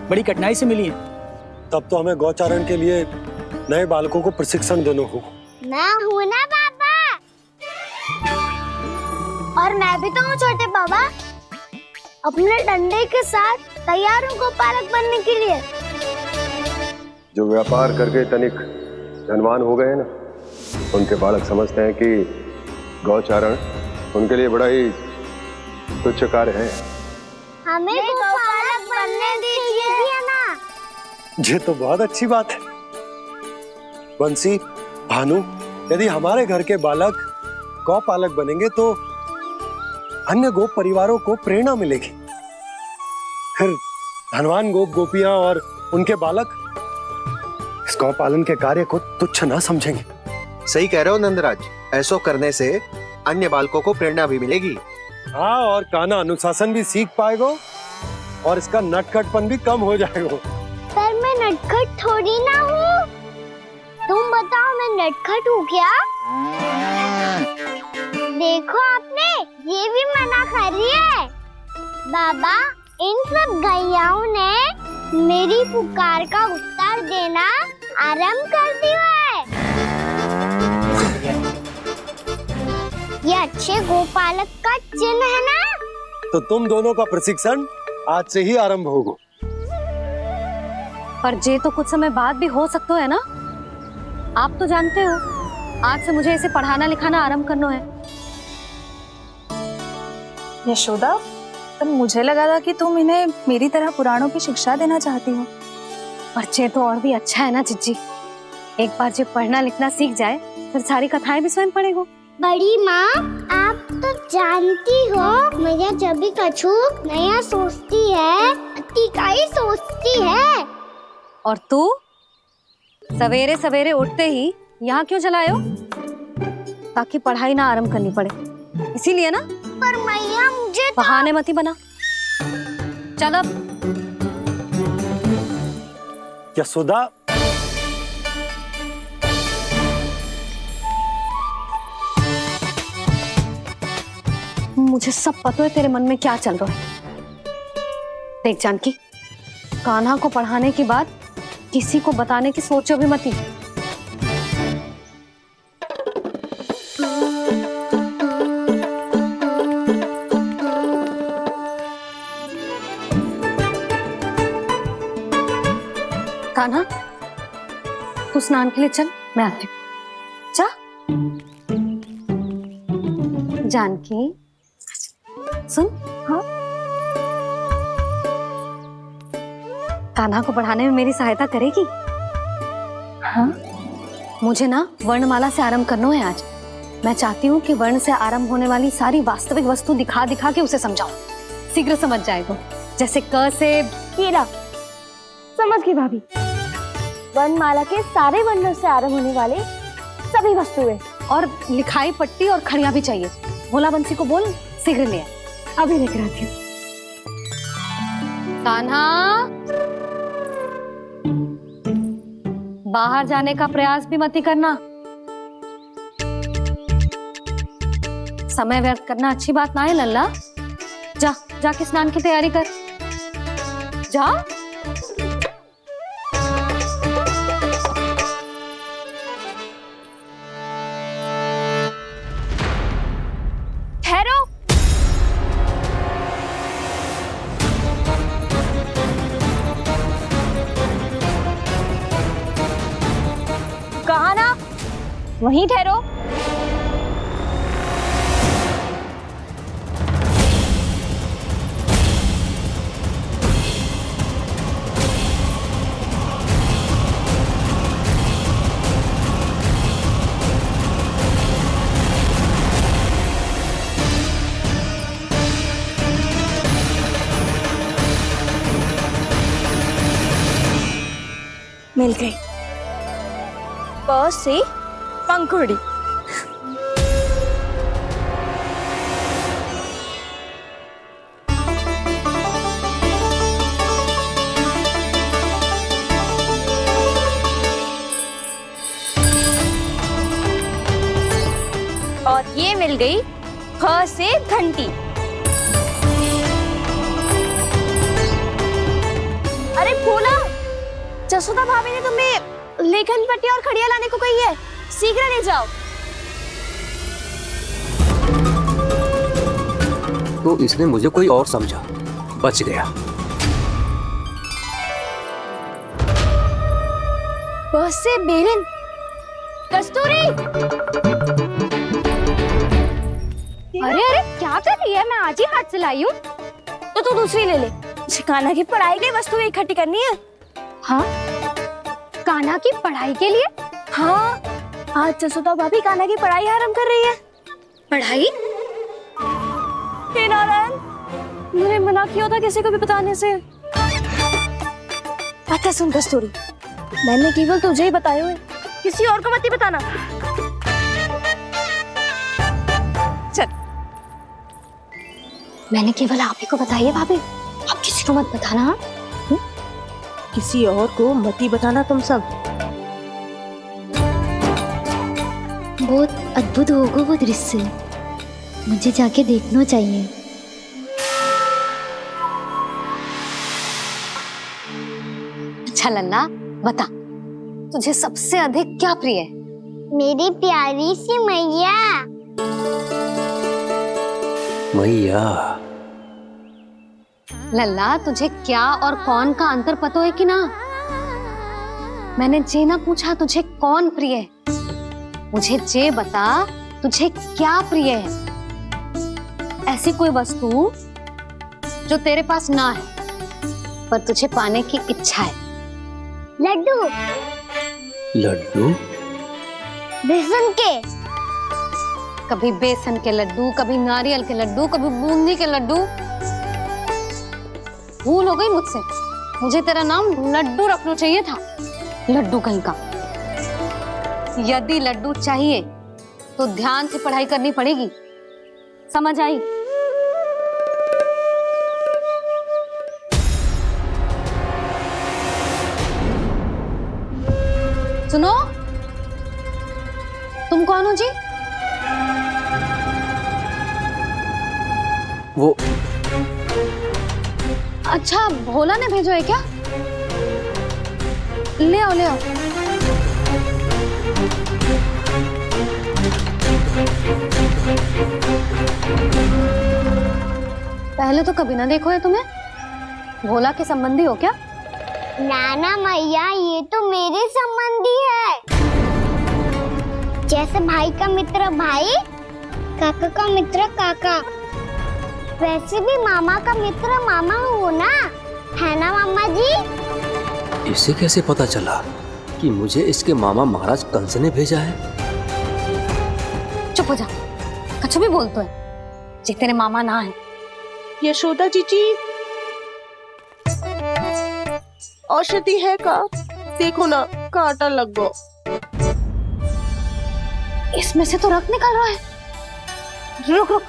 बड़ी कठिनाई से मिली हैं। तब तो हमें गौचारण के लिए नए बालकों को प्रशिक्षण देना होगा। मैं हूँ ना बाबा, और मैं भी तो हूँ छोटे बाबा। अपने डंडे के साथ तैयार हूँ गौपालक बनने के लिए। जो व्यापार करके तनिक धनवान हो गए ना, उनके बालक समझते हैं कि गौचारण उनके लिए बड़ा ही तुच्छ कार्य है। हमें गौपालक बनने दीजिए ना। ये तो बहुत अच्छी बात है। बंसी, भानु, यदि हमारे घर के बालक गौपालक बनेंगे तो अन्य गोप परिवारों को प्रेरणा मिलेगी। फिर धनवान गोप गोपियां और उनके बालक इस गौपालन के कार्य को तुच्छ ना समझेंगे। सही कह रहे हो नंदराज, ऐसा करने से अन्य बालकों को प्रेरणा भी मिलेगी। हाँ, और कान्हा अनुशासन भी सीख पाएगा और इसका नटखटपन भी कम हो जाएगा। पर मैं नटखट थोड़ी ना हूँ। तुम बताओ, मैं नटखट हूँ क्या? देखो आपने ये भी मना कर रही है। बाबा, इन सब गैयाओं ने मेरी पुकार का उत्तर देना आरंभ कर दिया है। ये अच्छे गोपालक का चिन्ह है ना? तो तुम दोनों का प्रशिक्षण आज से ही आरंभ होगा। पर जे तो कुछ समय बाद भी हो सकता है ना। आप तो जानते हो, आज से मुझे इसे पढ़ाना लिखाना आरंभ करना है। यशोदा, पर मुझे लगा था कि तुम इन्हें मेरी तरह पुराणों की शिक्षा देना चाहती हो। पर जे तो और भी अच्छा है ना जिज्जी। एक बार जब पढ़ना लिखना सीख जाए फिर सारी कथाएं भी स्वयं पढ़ेगा। बड़ी माँ, आप तो जानती हो मैया जब भी कछु नया सोचती है, अतिका ही सोचती है। और तू सवेरे सवेरे उठते ही यहाँ क्यों चलाए हो? ताकि पढ़ाई ना आरंभ करनी पड़े, इसीलिए ना। पर मैया मुझे बहाने मत ही बना। चल अब। यशोदा, मुझे सब पता है तेरे मन में क्या चल रहा है। देख जानकी, कान्हा को पढ़ाने के बाद किसी को बताने की सोचो भी मत ही। कान्हा, तू स्नान के लिए चल, मैं आती हूँ। जा। जानकी, सुन। हाँ? कान्हा को पढ़ाने में मेरी सहायता करेगी? हाँ? मुझे ना वर्णमाला से आरंभ करना है आज। मैं चाहती हूँ कि वर्ण से आरंभ होने वाली सारी वास्तविक वस्तु दिखा दिखा के उसे समझाऊं। शीघ्र समझ जाएगा। जैसे क से कीड़ा। समझ गई भाभी। वर्णमाला के सारे वर्णों से आरंभ होने वाले सभी वस्तुएं, और लिखाई पट्टी और खड़िया भी चाहिए। भोला बंसी को बोल शीघ्र ले आए। अभी लेकर आती हूँ। कान्हा, बाहर जाने का प्रयास भी मत ही करना। समय व्यर्थ करना अच्छी बात ना है लल्ला। जा, जाके स्नान की तैयारी कर। जा। ठहरो। कहा ना, वहीं ठहरो। मिल गई। प से पंखुड़ी। और ये मिल गई ख से घंटी। अरे भोला, जसोदा भाभी ने तुम्हें लेखन पट्टी और खड़िया लाने को कही है, शीघ्र ले जाओ। तो इसने मुझे कोई और समझा, बच गया। बस से बेलन। कस्तूरी, अरे अरे क्या कर रही है? मैं आज ही हाथ से लाई हूँ। तो तू दूसरी ले ले। कान्हा की पढ़ाई के वस्तु इकट्ठी करनी है। हाँ, कान्हा की पढ़ाई के लिए? हाँ, आज जसोदा भाभी कान्हा की पढ़ाई आरंभ कर रही है। पढ़ाई? हे नारायण, मैंने मना किया था किसी को भी बताने से। अच्छा सुन कस्तूरी, मैंने केवल तुझे ही बताए हुए, किसी और को मत ही बताना। चल। मैंने केवल आप ही को बताई है भाभी, आप किसी को मत बताना। हाँ? किसी और को मत ही बताना तुम सब। बहुत अद्भुत होगा वो दृश्य, मुझे जाके देखना चाहिए। अच्छा लल्ला, बता तुझे सबसे अधिक क्या प्रिय है? मेरी प्यारी सी मैया। मैया। लल्ला, तुझे क्या और कौन का अंतर पता है कि ना? मैंने जे ना पूछा तुझे कौन प्रिय है, मुझे जे बता तुझे क्या प्रिय है। ऐसी कोई वस्तु जो तेरे पास ना है पर तुझे पाने की इच्छा है। लड्डू। लड्डू? बेसन के। कभी बेसन के लड्डू, कभी नारियल के लड्डू, कभी बूंदी के लड्डू। भूल हो गई मुझसे, मुझे तेरा नाम लड्डू रखना चाहिए था। लड्डू कहीं का। यदि लड्डू चाहिए तो ध्यान से पढ़ाई करनी पड़ेगी, समझ आई? सुनो, तुम कौन हो जी? वो अच्छा, भोला ने भेजो है क्या? ले आओ, ले आओ। पहले तो कभी ना देखो है तुम्हें। भोला के संबंधी हो क्या? नाना मैया, ये तो मेरे संबंधी है। जैसे भाई का मित्र भाई, काका का मित्र काका, वैसे भी मामा का मित्र मामा हो ना, है ना मामा जी? इसे कैसे पता चला कि मुझे इसके मामा महाराज कंस ने भेजा है? चुप हो जा, कछु भी बोलते है जे तेरे मामा ना है। यशोदा जीजी, औषधि है का? देखो ना, कांटा लग गो। इसमें से तो रक्त निकल रहा है। रुक रुक।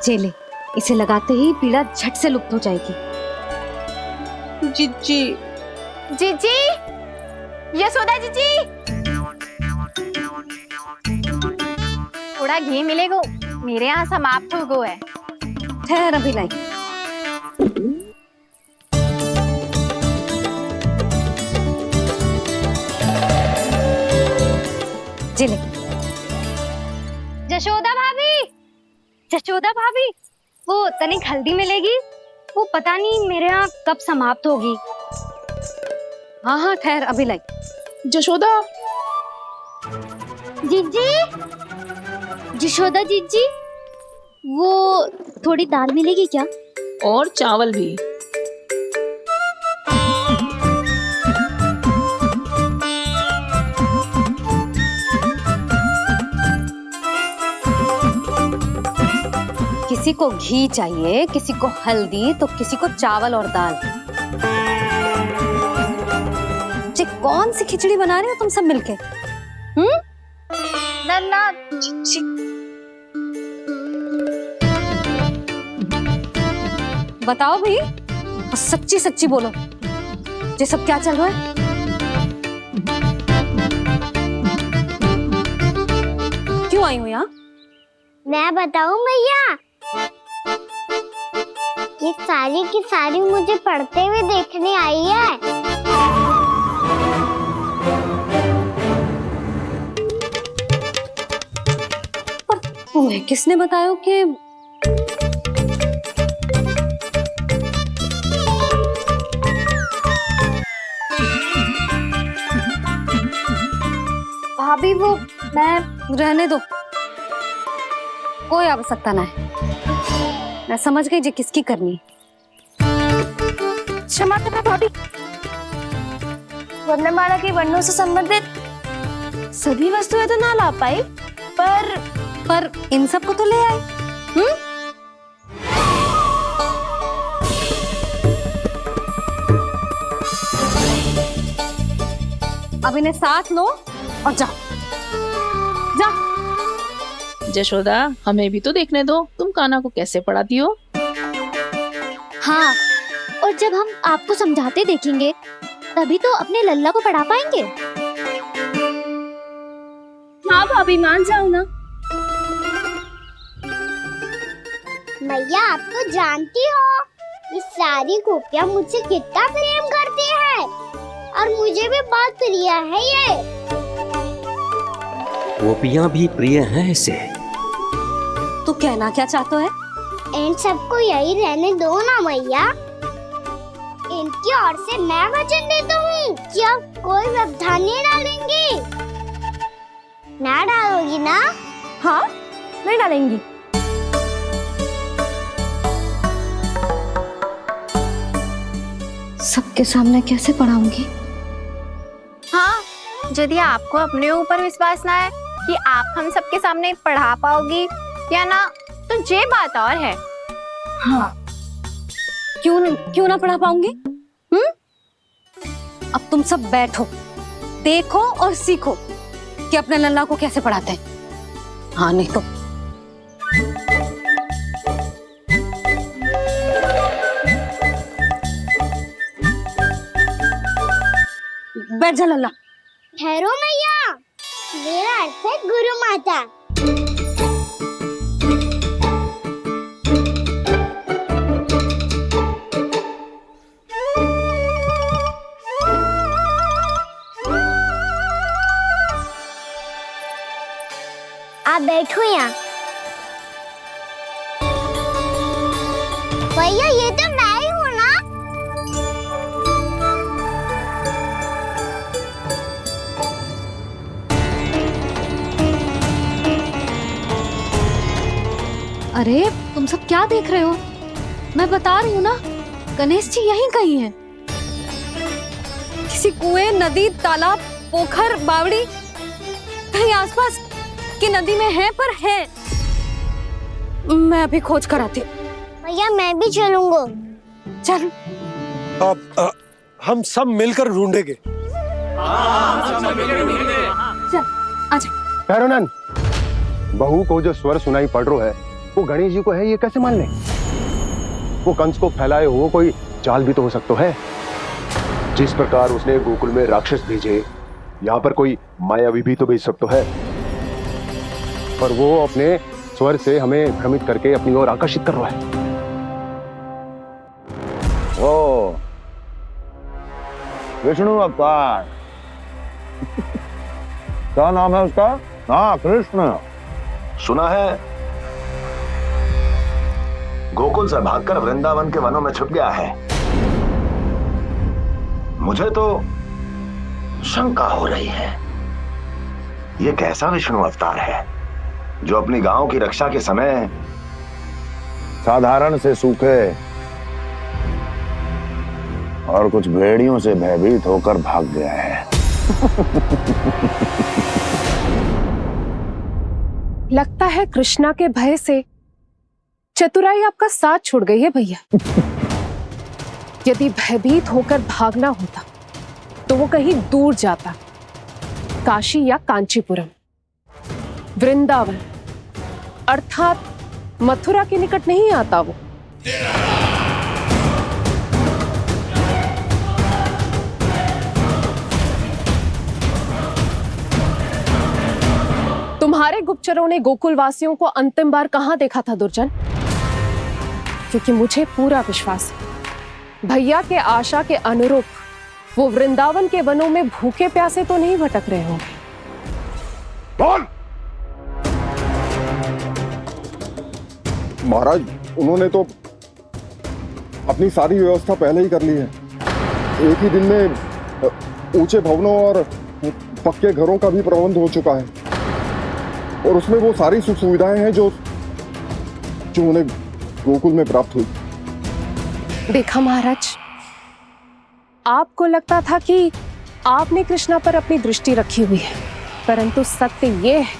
चले, इसे लगाते ही पीड़ा झट से लुप्त हो जाएगी। जीजी, जीजी, यशोदा जीजी, थोड़ा घी मिलेगा? मेरे यहाँ समाप्त हो गया है। ठहर, अभी लाई। जिले। जशोदा भाभी, जशोदा भाभी, वो तनिक हल्दी मिलेगी? वो पता नहीं मेरे यहाँ कब समाप्त होगी। हाँ हाँ, ठहर, अभी लाई। जशोदा। जीजी, जशोदा जीजी, वो थोड़ी दाल मिलेगी क्या? और चावल भी। किसी को घी चाहिए, किसी को हल्दी, तो किसी को चावल और दाल। जी कौन सी खिचड़ी बना रहे हो तुम सब मिलके? नन्ना बताओ भाई, सच्ची सच्ची बोलो, ये सब क्या चल रहा है? क्यों आई हो यहाँ? मैं बताऊं भैया, ये सारी की सारी मुझे पढ़ते हुए देखने आई है। पर तुम्हें किसने बताया कि भाभी वो मैं रहने दो, कोई आवश्यकता ना है। मैं समझ गई जी किसकी करनी। क्षमा करना भाभी, वर्णमाला के वर्णों से संबंधित सभी वस्तुएं तो ना ला पाई, पर इन सब को तो ले आए। अब इन्हें साथ लो और जाओ। जा। यशोदा, हमें भी तो देखने दो तुम कान्हा को कैसे पढ़ाती हो। हाँ, और जब हम आपको समझाते देखेंगे तभी तो अपने लल्ला को पढ़ा पाएंगे। हाँ भाभी, मान जाओ ना। मैया आप तो जानती हो ये सारी गोपियाँ मुझसे कितना प्रेम करती है, और मुझे भी बहुत प्रिय है ये। गोपियाँ भी प्रिय हैं इसे। तू कहना क्या चाहता है? इन सबको यही रहने दो ना मैया। इनकी ओर से मैं वचन देता हूँ कि अब कोई व्यवधान नहीं डालेंगी। ना डालोगी ना? हाँ, नहीं डालेंगी। सबके सामने कैसे पढ़ाऊंगी? हाँ, यदि आपको अपने ऊपर विश्वास ना है कि आप हम सबके सामने पढ़ा पाओगी या ना, तो ये बात और है। हाँ, क्यों ना पढ़ा पाऊंगी? अब तुम सब बैठो, देखो और सीखो कि अपने लल्ला को कैसे पढ़ाते हैं। हाँ नहीं तो बैठ जा लल्ला। ठहरो मैया, मेरा अर्थ है गुरु माता। आप बैठो यहाँ। भैया ये तो मैं ही हूँ ना। अरे तुम सब क्या देख रहे हो? मैं बता रही हूँ ना, गणेश जी यहीं कहीं हैं। किसी कुएं, नदी, तालाब, पोखर, बावड़ी, कहीं आसपास की नदी में है, पर है। मैं अभी खोज कर आती हूँ। भैया मैं भी चलूंगा। चल। अब हम सब मिलकर ढूंढेंगे। चल आजा। भैरवनंद, बहू को जो स्वर सुनाई पड़ रहा है वो गणेश जी को है, ये कैसे मान ले? वो कंस को फैलाए हुए कोई चाल भी तो हो सकता है। जिस प्रकार उसने गोकुल में राक्षस भेजे, यहाँ पर कोई मायावी भी तो भेज सकता है, और वो अपने स्वर से हमें भ्रमित करके अपनी ओर आकर्षित कर रहा है। ओ, विष्णु अवतार। क्या नाम है उसका? हाँ, कृष्ण। सुना है गोकुल से भागकर वृंदावन के वनों में छुप गया है। मुझे तो शंका हो रही है, ये कैसा विष्णु अवतार है जो अपनी गांव की रक्षा के समय साधारण से सूखे और कुछ भेड़ियों से भयभीत होकर भाग गया है। लगता है कृष्णा के भय से चतुराई आपका साथ छोड़ गई है भैया। यदि भयभीत होकर भागना होता तो वो कहीं दूर जाता, काशी या कांचीपुरम, वृंदावन अर्थात मथुरा के निकट नहीं आता वो। तुम्हारे गुप्तचरों ने गोकुल वासियों को अंतिम बार कहां देखा था दुर्जन? क्योंकि मुझे पूरा विश्वास है भैया के आशा के अनुरूप वो वृंदावन के वनों में भूखे प्यासे तो नहीं भटक रहे होंगे। बोल! महाराज, उन्होंने तो अपनी सारी व्यवस्था पहले ही कर ली है। एक ही दिन में ऊंचे भवनों और पक्के घरों का भी प्रबंध हो चुका है और उसमें वो सारी सुख सुविधाएं हैं जो उन्हें गोकुल में प्राप्त हुई। देखा महाराज, आपको लगता था कि आपने कृष्णा पर अपनी दृष्टि रखी हुई है, परंतु सत्य ये है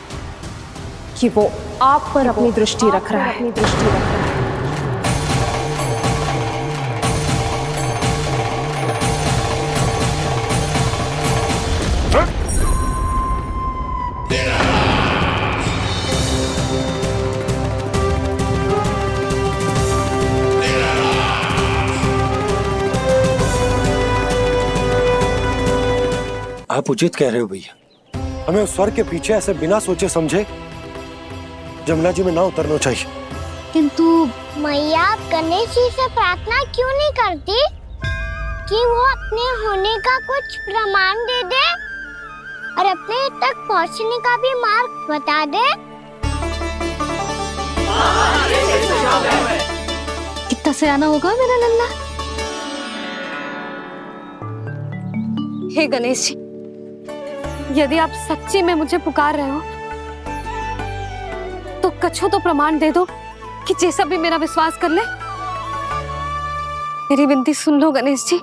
कि वो आप पर अपनी दृष्टि रख रहा है। आप उचित कह रहे हो भैया, हमें उस स्वर के पीछे ऐसे बिना सोचे समझे जमुना जी में ना उतरना चाहिए। किंतु मैया, आप गणेश जी से प्रार्थना क्यों नहीं करती कि वो अपने होने का कुछ प्रमाण दे दे और अपने तक पहुंचने का भी मार्ग बता दे? कितना सयाना होगा मेरा लल्ला। हे गणेश जी, यदि आप सच्ची में मुझे पुकार रहे हो तो कछु तो प्रमाण दे दो कि जैसा भी मेरा विश्वास कर ले। मेरी विनती सुन लो गणेश जी।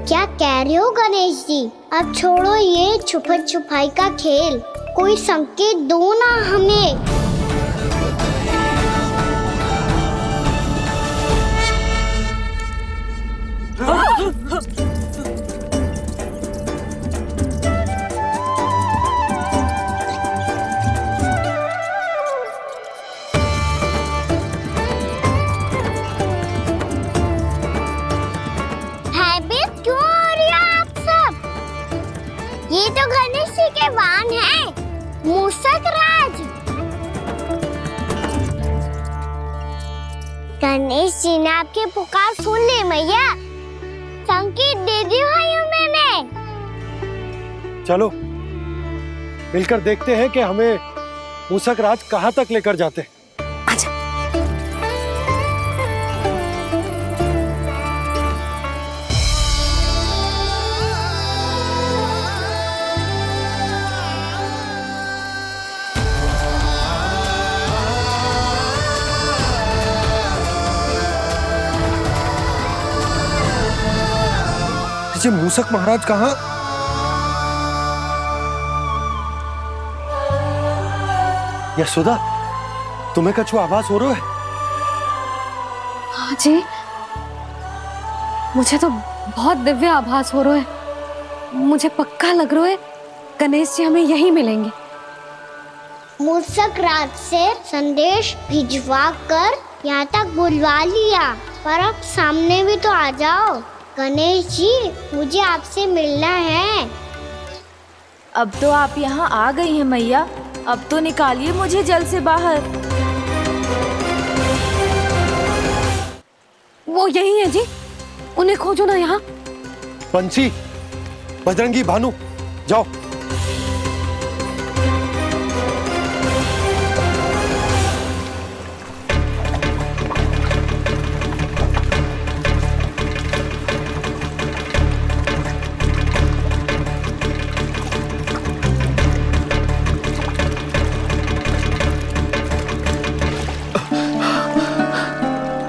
क्या कह रहे हो गणेश जी? अब छोड़ो ये छुपन छुपाई का खेल, कोई संकेत दो ना हमें। भयभीत क्यों हो रही हो आप सब? ये तो गणेश जी के वाहन हैं, मूषक राज। गणेश जी ने आपकी पुकार सुन ली मैया, संकेत दे दी भाइयों मैंने। चलो मिलकर देखते हैं कि हमें मूषक राज कहां तक लेकर जाते हैं। जी मूषक महाराज कहाँ? यशोदा, तुम्हें कछु आभास हो रहा है? हाँ जी, मुझे तो बहुत दिव्य आभास हो रहा है। मुझे पक्का लग रहा है गणेश जी हमें यहीं मिलेंगे। मूषक राज से संदेश भिजवा कर यहाँ तक बुलवा लिया, पर अब सामने भी तो आ जाओ। गणेश जी, मुझे आपसे मिलना है। अब तो आप यहाँ आ गई हैं मैया, अब तो निकालिए मुझे जल से बाहर। वो यही है जी, उन्हें खोजो ना यहाँ। बंसी, बजरंगी, भानु, जाओ।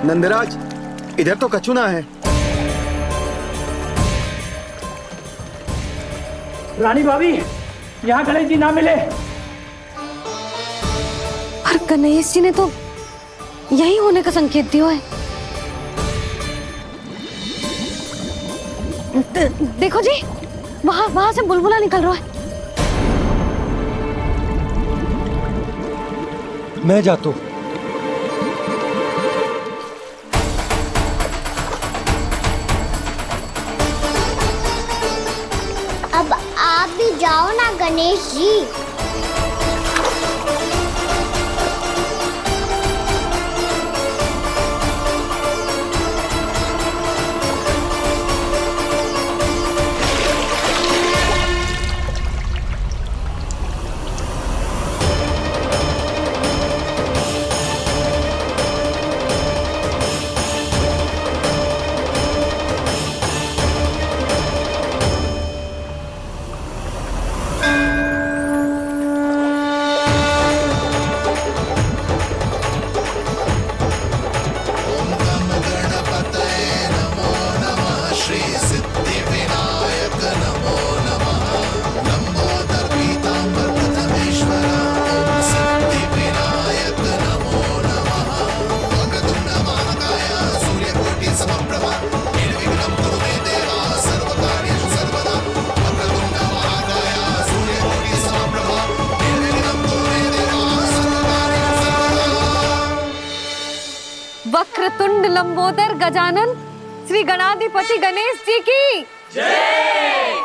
नंदराज, इधर तो कछुना है। रानी भाभी, यहाँ गणेश जी ना मिले। पर गणेश जी ने तो यही होने का संकेत दिया है। देखो जी, वहां से बुलबुला निकल रहा है। मैं जाता हूं। अब आप भी जाओ ना गणेश जी। वक्रतुंड लंबोदर गजानन श्री गणाधिपति गणेश जी की जय।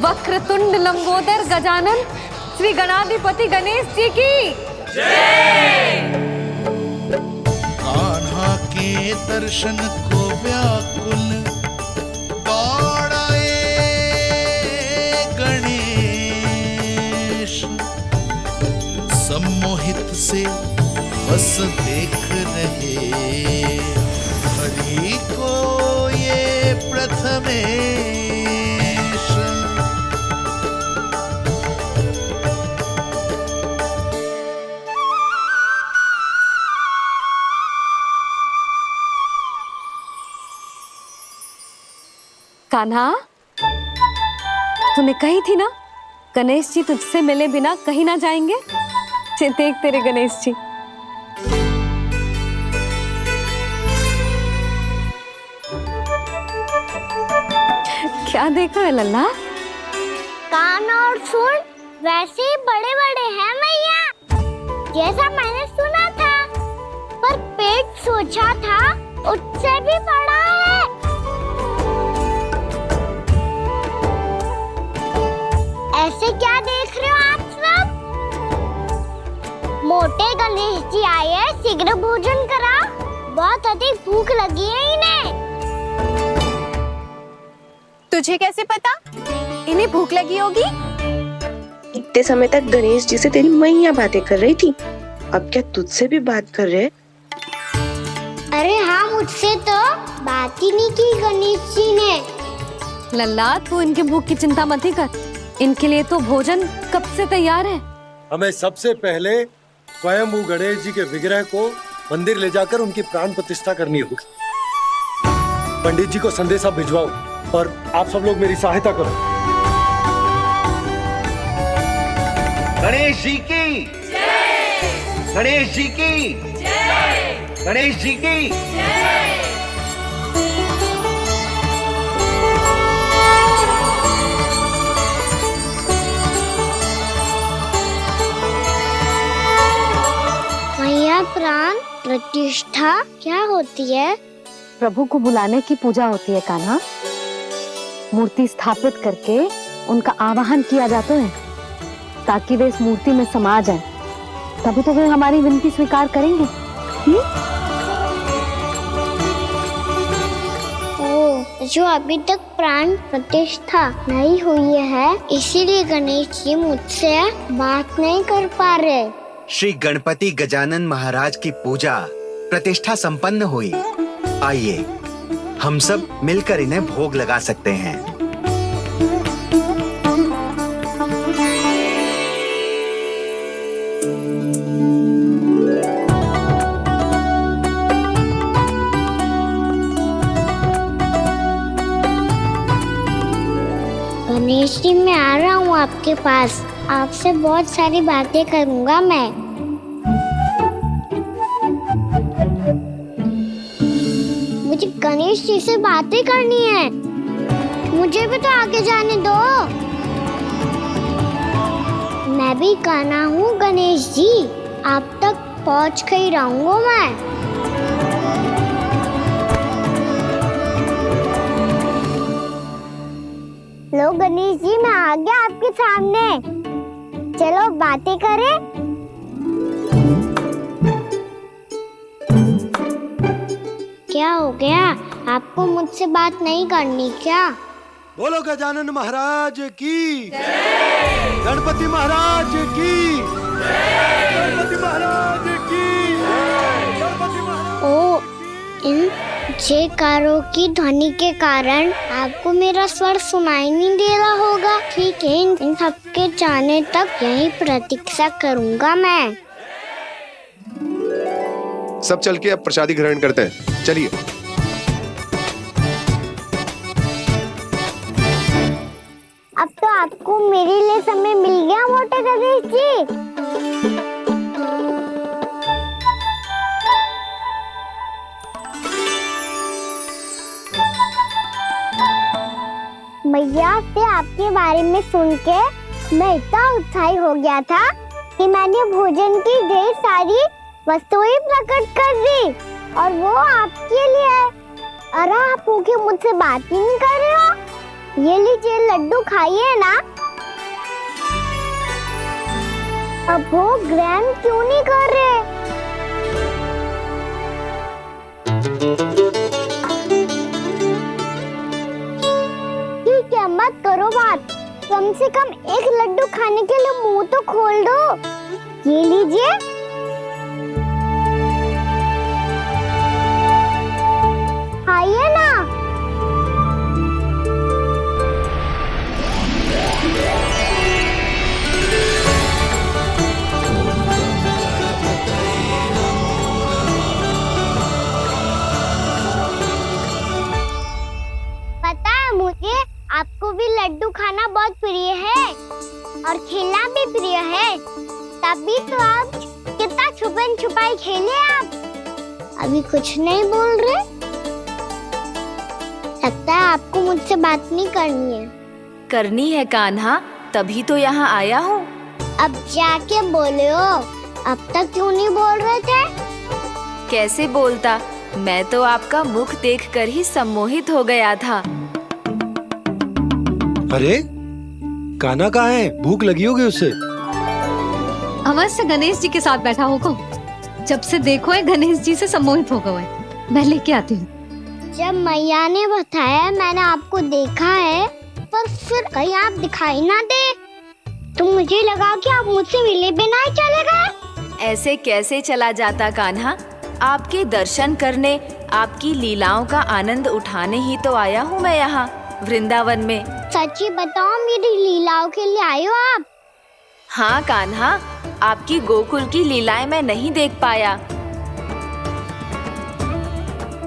वक्रतुंड लंबोदर गजानन श्री गणाधिपति गणेश जी की कान्हा के दर्शन को व्याकुल दौड़ाए गणेश, सम्मोहित से बस देख रहे हरि को ये प्रथमेश। कान्हा, तूने कही थी ना गणेश जी तुझसे मिले बिना कहीं ना जाएंगे। देख तेरे गणेश जी। क्या देख रहा है लल्ला? कान और सुन वैसे ही बड़े बड़े हैं मैया, जैसा मैंने सुना था, पर पेट सोचा था उससे भी बड़ा है। ऐसे क्या देख रहे हो आप सब? मोटे गणेश जी आए हैं, शीघ्र भोजन करा, बहुत अधिक भूख लगी है इन्हें। तुझे कैसे पता इन्हें भूख लगी होगी? इतने समय तक गणेश जी से तेरी मैया बातें कर रही थी, अब क्या तुझसे भी बात कर रहे? अरे हाँ, मुझसे तो बात ही नहीं की गणेश जी ने। लल्ला, तू इनके भूख की चिंता मत ही कर, इनके लिए तो भोजन कब से तैयार है। हमें सबसे पहले स्वयंभू गणेश जी के विग्रह को मंदिर ले जाकर उनकी प्राण प्रतिष्ठा करनी होगी। पंडित जी को संदेशा भिजवाओ और आप सब लोग मेरी सहायता करो। गणेश जी की जय। गणेश जी की जय। गणेश जी की जय। मैया, प्राण प्रतिष्ठा क्या होती है? प्रभु को बुलाने की पूजा होती है कान्हा। मूर्ति स्थापित करके उनका आवाहन किया जाता है ताकि वे इस मूर्ति में समा जाएं। तभी तो वे हमारी विनती स्वीकार करेंगे। ओ, जो अभी तक प्राण प्रतिष्ठा नहीं हुई है, इसीलिए गणेश जी मुझसे बात नहीं कर पा रहे। श्री गणपति गजानन महाराज की पूजा प्रतिष्ठा संपन्न हुई। आइए हम सब मिलकर इन्हें भोग लगा सकते हैं। गणेश जी, मैं आ रहा हूँ आपके पास। आपसे बहुत सारी बातें करूँगा मैं। मुझे गणेश जी से बातें करनी है। मुझे भी तो आगे जाने दो। मैं भी कान्हा हूँ गणेश जी। आप तक पहुँच कर ही रहूँगा मैं। लो गणेश जी, मैं आ गया आपके सामने। चलो बातें करें। क्या हो गया? आपको मुझसे बात नहीं करनी क्या? बोलो गजानन महाराज की, गणपति महाराज की, गणपति महाराज की, गणपति महाराज। ओ, इन जयकारों की ध्वनि के कारण आपको मेरा स्वर सुनाई नहीं दे रहा होगा। ठीक है, इन सबके जाने तक यही प्रतीक्षा करूंगा मैं। सब चल के अब प्रसादी ग्रहण करते हैं। चलिए। अब तो आपको मेरे लिए समय मिल गया मोटे गणेश जी। मैया से आपके बारे में सुन के मैं इतना उत्साही हो गया था कि मैंने भोजन की ढेर सारी वस्तुएं प्रकट कर दी, और वो आपके लिए। अरे आप भूखे मुझसे बात ही नहीं कर रहे हो। ये लीजिए लड्डू, खाइए ना। अब वो ग्रहण क्यों नहीं कर रहे? ठीक है, मत करो बात। कम से कम एक लड्डू खाने के लिए मुंह तो खोल दो। ये लीजिए। खाइए ना। पता है मुझे, आपको भी लड्डू खाना बहुत प्रिय है और खेलना भी प्रिय है। तभी तो आप कितना छुपन छुपाई खेले। आप अभी कुछ नहीं बोल रहे। लगता है आपको मुझसे बात नहीं करनी है। करनी है कान्हा, तभी तो यहाँ आया हूँ। अब जाके बोले हो। अब तक क्यों नहीं बोल रहे थे? कैसे बोलता, मैं तो आपका मुख देखकर ही सम्मोहित हो गया था। अरे कान्हा कहाँ है? भूख लगी होगी उससे। अवश्य गणेश जी के साथ बैठा होगा। जब से देखो है गणेश जी से सम्मोहित हो गए। मैं लेके आती हूँ। जब मैया ने बताया मैंने आपको देखा है, पर फिर कहीं आप दिखाई ना दे, तो मुझे लगा कि आप मुझसे मिले बिना ही चले गए। ऐसे कैसे चला जाता कान्हा? आपके दर्शन करने, आपकी लीलाओं का आनंद उठाने ही तो आया हूँ मैं यहाँ वृंदावन में। सच्ची बताओ, मेरी लीलाओं के लिए आए हो आप? हाँ कान्हा, आपकी गोकुल की लीलाएं मैं नहीं देख पाया,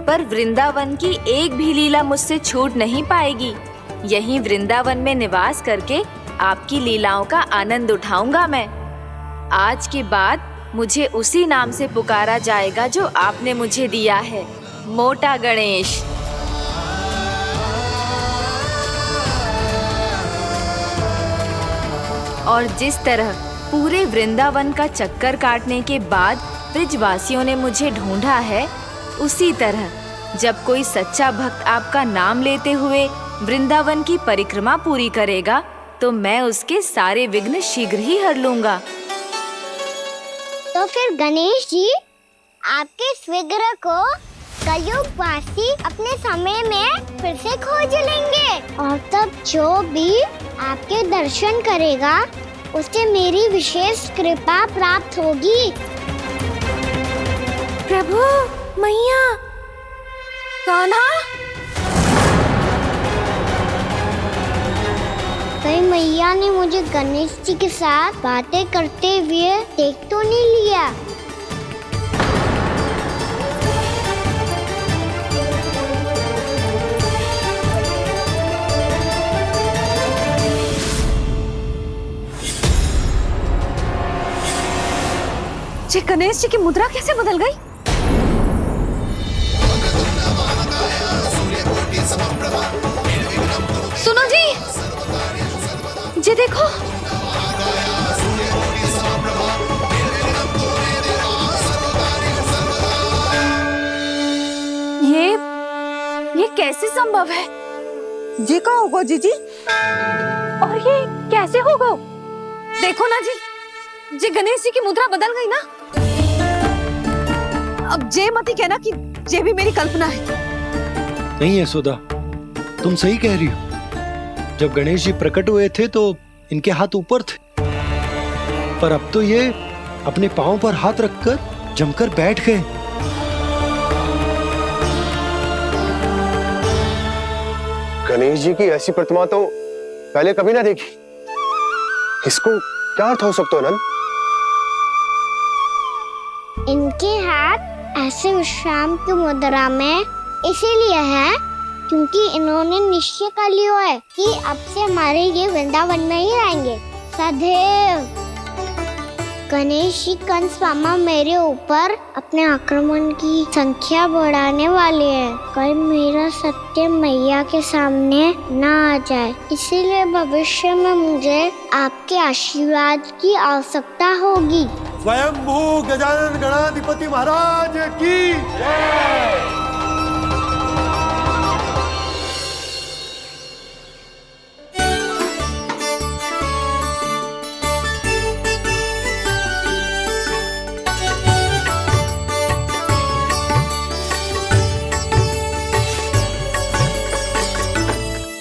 पर वृंदावन की एक भी लीला मुझसे छूट नहीं पाएगी। यहीं वृंदावन में निवास करके आपकी लीलाओं का आनंद उठाऊंगा मैं। आज के बाद मुझे उसी नाम से पुकारा जाएगा जो आपने मुझे दिया है, मोटा गणेश। और जिस तरह पूरे वृंदावन का चक्कर काटने के बाद ब्रिजवासियों ने मुझे ढूंढा है, उसी तरह जब कोई सच्चा भक्त आपका नाम लेते हुए वृंदावन की परिक्रमा पूरी करेगा, तो मैं उसके सारे विघ्न शीघ्र ही हर लूंगा। तो फिर गणेश जी, आपके इस विग्रह को कलयुगवासी अपने समय में फिर से खोज लेंगे, और तब जो भी आपके दर्शन करेगा उसे मेरी विशेष कृपा प्राप्त होगी। प्रभु, मैया, कान्हा, कहीं मैया ने मुझे गणेश जी के साथ बातें करते हुए देख तो नहीं लिया। जी गणेश जी की मुद्रा कैसे बदल गई? सुनो जी, जी देखो। ये कैसे संभव है? जी का होगा जीजी? और ये कैसे होगा? देखो ना जी, जी गणेश जी की मुद्रा बदल गई ना। अब जे मत ही कहना कि ये भी मेरी कल्पना है। नहीं यशोदा, तुम सही कह रही हो। जब गणेश जी प्रकट हुए थे तो इनके हाथ ऊपर थे, पर अब तो ये अपने पांव पर हाथ रखकर जमकर बैठ गए। गणेश जी की ऐसी प्रतिमा तो पहले कभी ना देखी। इसको क्या अर्थ हो सकता है नंद? इनके हाथ ऐसे विश्राम की मुद्रा में इसीलिए है क्योंकि इन्होंने निश्चय कर लिया है कि अब से हमारे ये वृंदावन में ही रहेंगे सदैव। गणेश जी कंस मामा मेरे ऊपर अपने आक्रमण की संख्या बढ़ाने वाले हैं। कल मेरा सत्य मैया के सामने ना आ जाए, इसीलिए भविष्य में मुझे आपके आशीर्वाद की आवश्यकता होगी। स्वयंभू गजानन गणाधिपति महाराज की जय।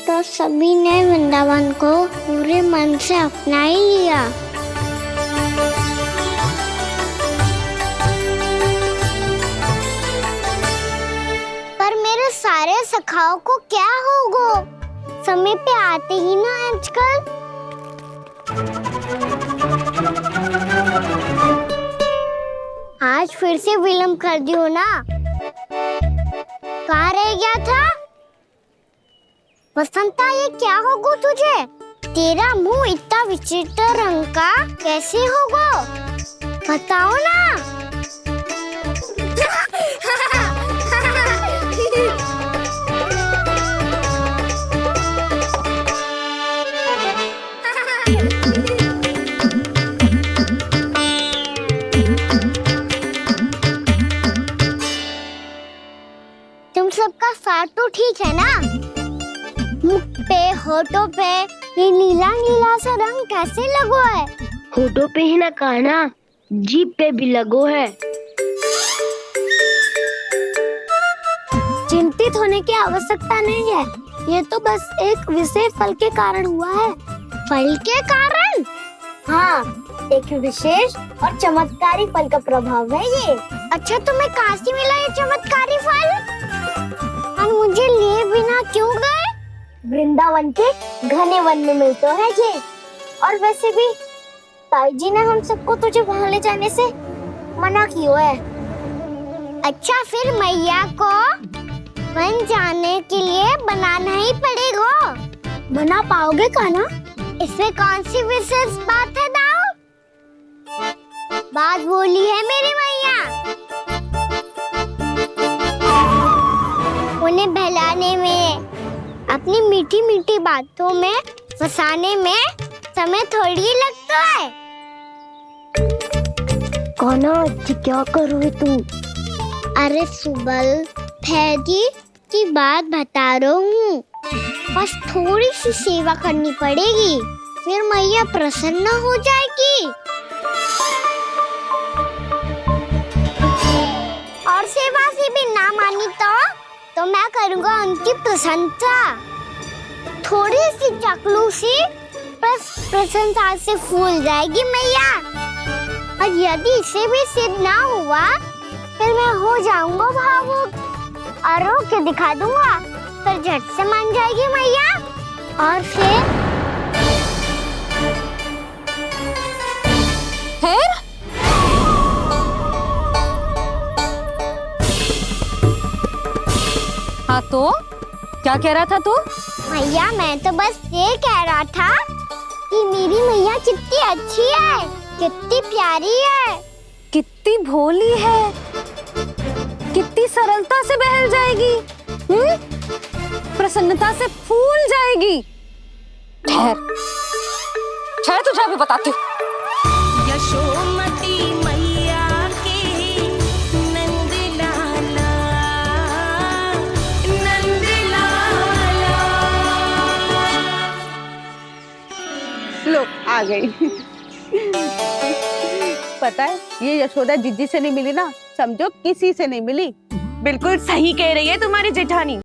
तो सभी ने वृंदावन को पूरे मन से अपना ही लिया। पर मेरे सारे सखाओं को क्या होगा? समय पे आते ही ना आजकल। आज फिर से विलम्ब कर दियो ना। कहाँ रह गया था? वसंता, ये क्या होगा तुझे? तेरा मुंह इतना विचित्र रंग का कैसे होगा? बताओ ना। तुम सबका साथ तो ठीक है ना? मुख पे, होठों पे ये नीला नीला सा रंग कैसे लगो है? होठों पे ही ना कहना, जीभ पे भी लगो है। चिंतित होने की आवश्यकता नहीं है, ये तो बस एक विशेष फल के कारण हुआ है। फल के कारण? हाँ, एक विशेष और चमत्कारी फल का प्रभाव है ये। अच्छा, तुम्हें कहाँ से मिला ये चमत्कारी फल? और मुझे लिए बिना क्यों गए? वृंदावन के घने वन में मिलते हैं ये। और वैसे भी ताई जी ने हम सबको तुझे वहाँ ले जाने से मना किया है। अच्छा, फिर मैया को वन जाने के लिए बनाना ही पड़ेगा। बना पाओगे कान्हा? इसमें कौन सी विशेष बात है दाऊ? बात बोली है मेरी मैया। उन्हें बहलाने में, अपनी मीठी मीठी बातों में फंसाने में समय थोड़ी लगता है। कान्हा, क्या करोगे तुम? अरे सुबल, फैदी की बात बता रहा हूँ। बस थोड़ी सी सेवा करनी पड़ेगी, फिर मैया प्रसन्न हो जाएगी। और सेवा से भी ना मानी तो मैं करूँगा उनकी प्रशंसा। थोड़ी सी चाकलूसी बस प्रशंसा से फूल जाएगी मैया। और यदि इसे भी सिद्ध ना हुआ, फिर मैं हो जाऊंगा भावुक और रो के दिखा दूंगा, फिर झट से मान जाएगी मैया। और फिर हाँ तो क्या कह रहा था तू? मैया मैं तो बस ये कह रहा था कि मेरी मैया कितनी अच्छी है, कितनी प्यारी है, कितनी भोली है, कितनी सरलता से बहल जाएगी, प्रसन्नता से फूल जाएगी। ठहर ठहर, तुझे अभी बताती हूँ। यशोमती मैया के नंद लाला, नंद लाला। लो आ गई। पता है ये यशोदा जिज्जी से नहीं मिली ना, समझो किसी से नहीं मिली। बिल्कुल सही कह रही है तुम्हारी जेठानी।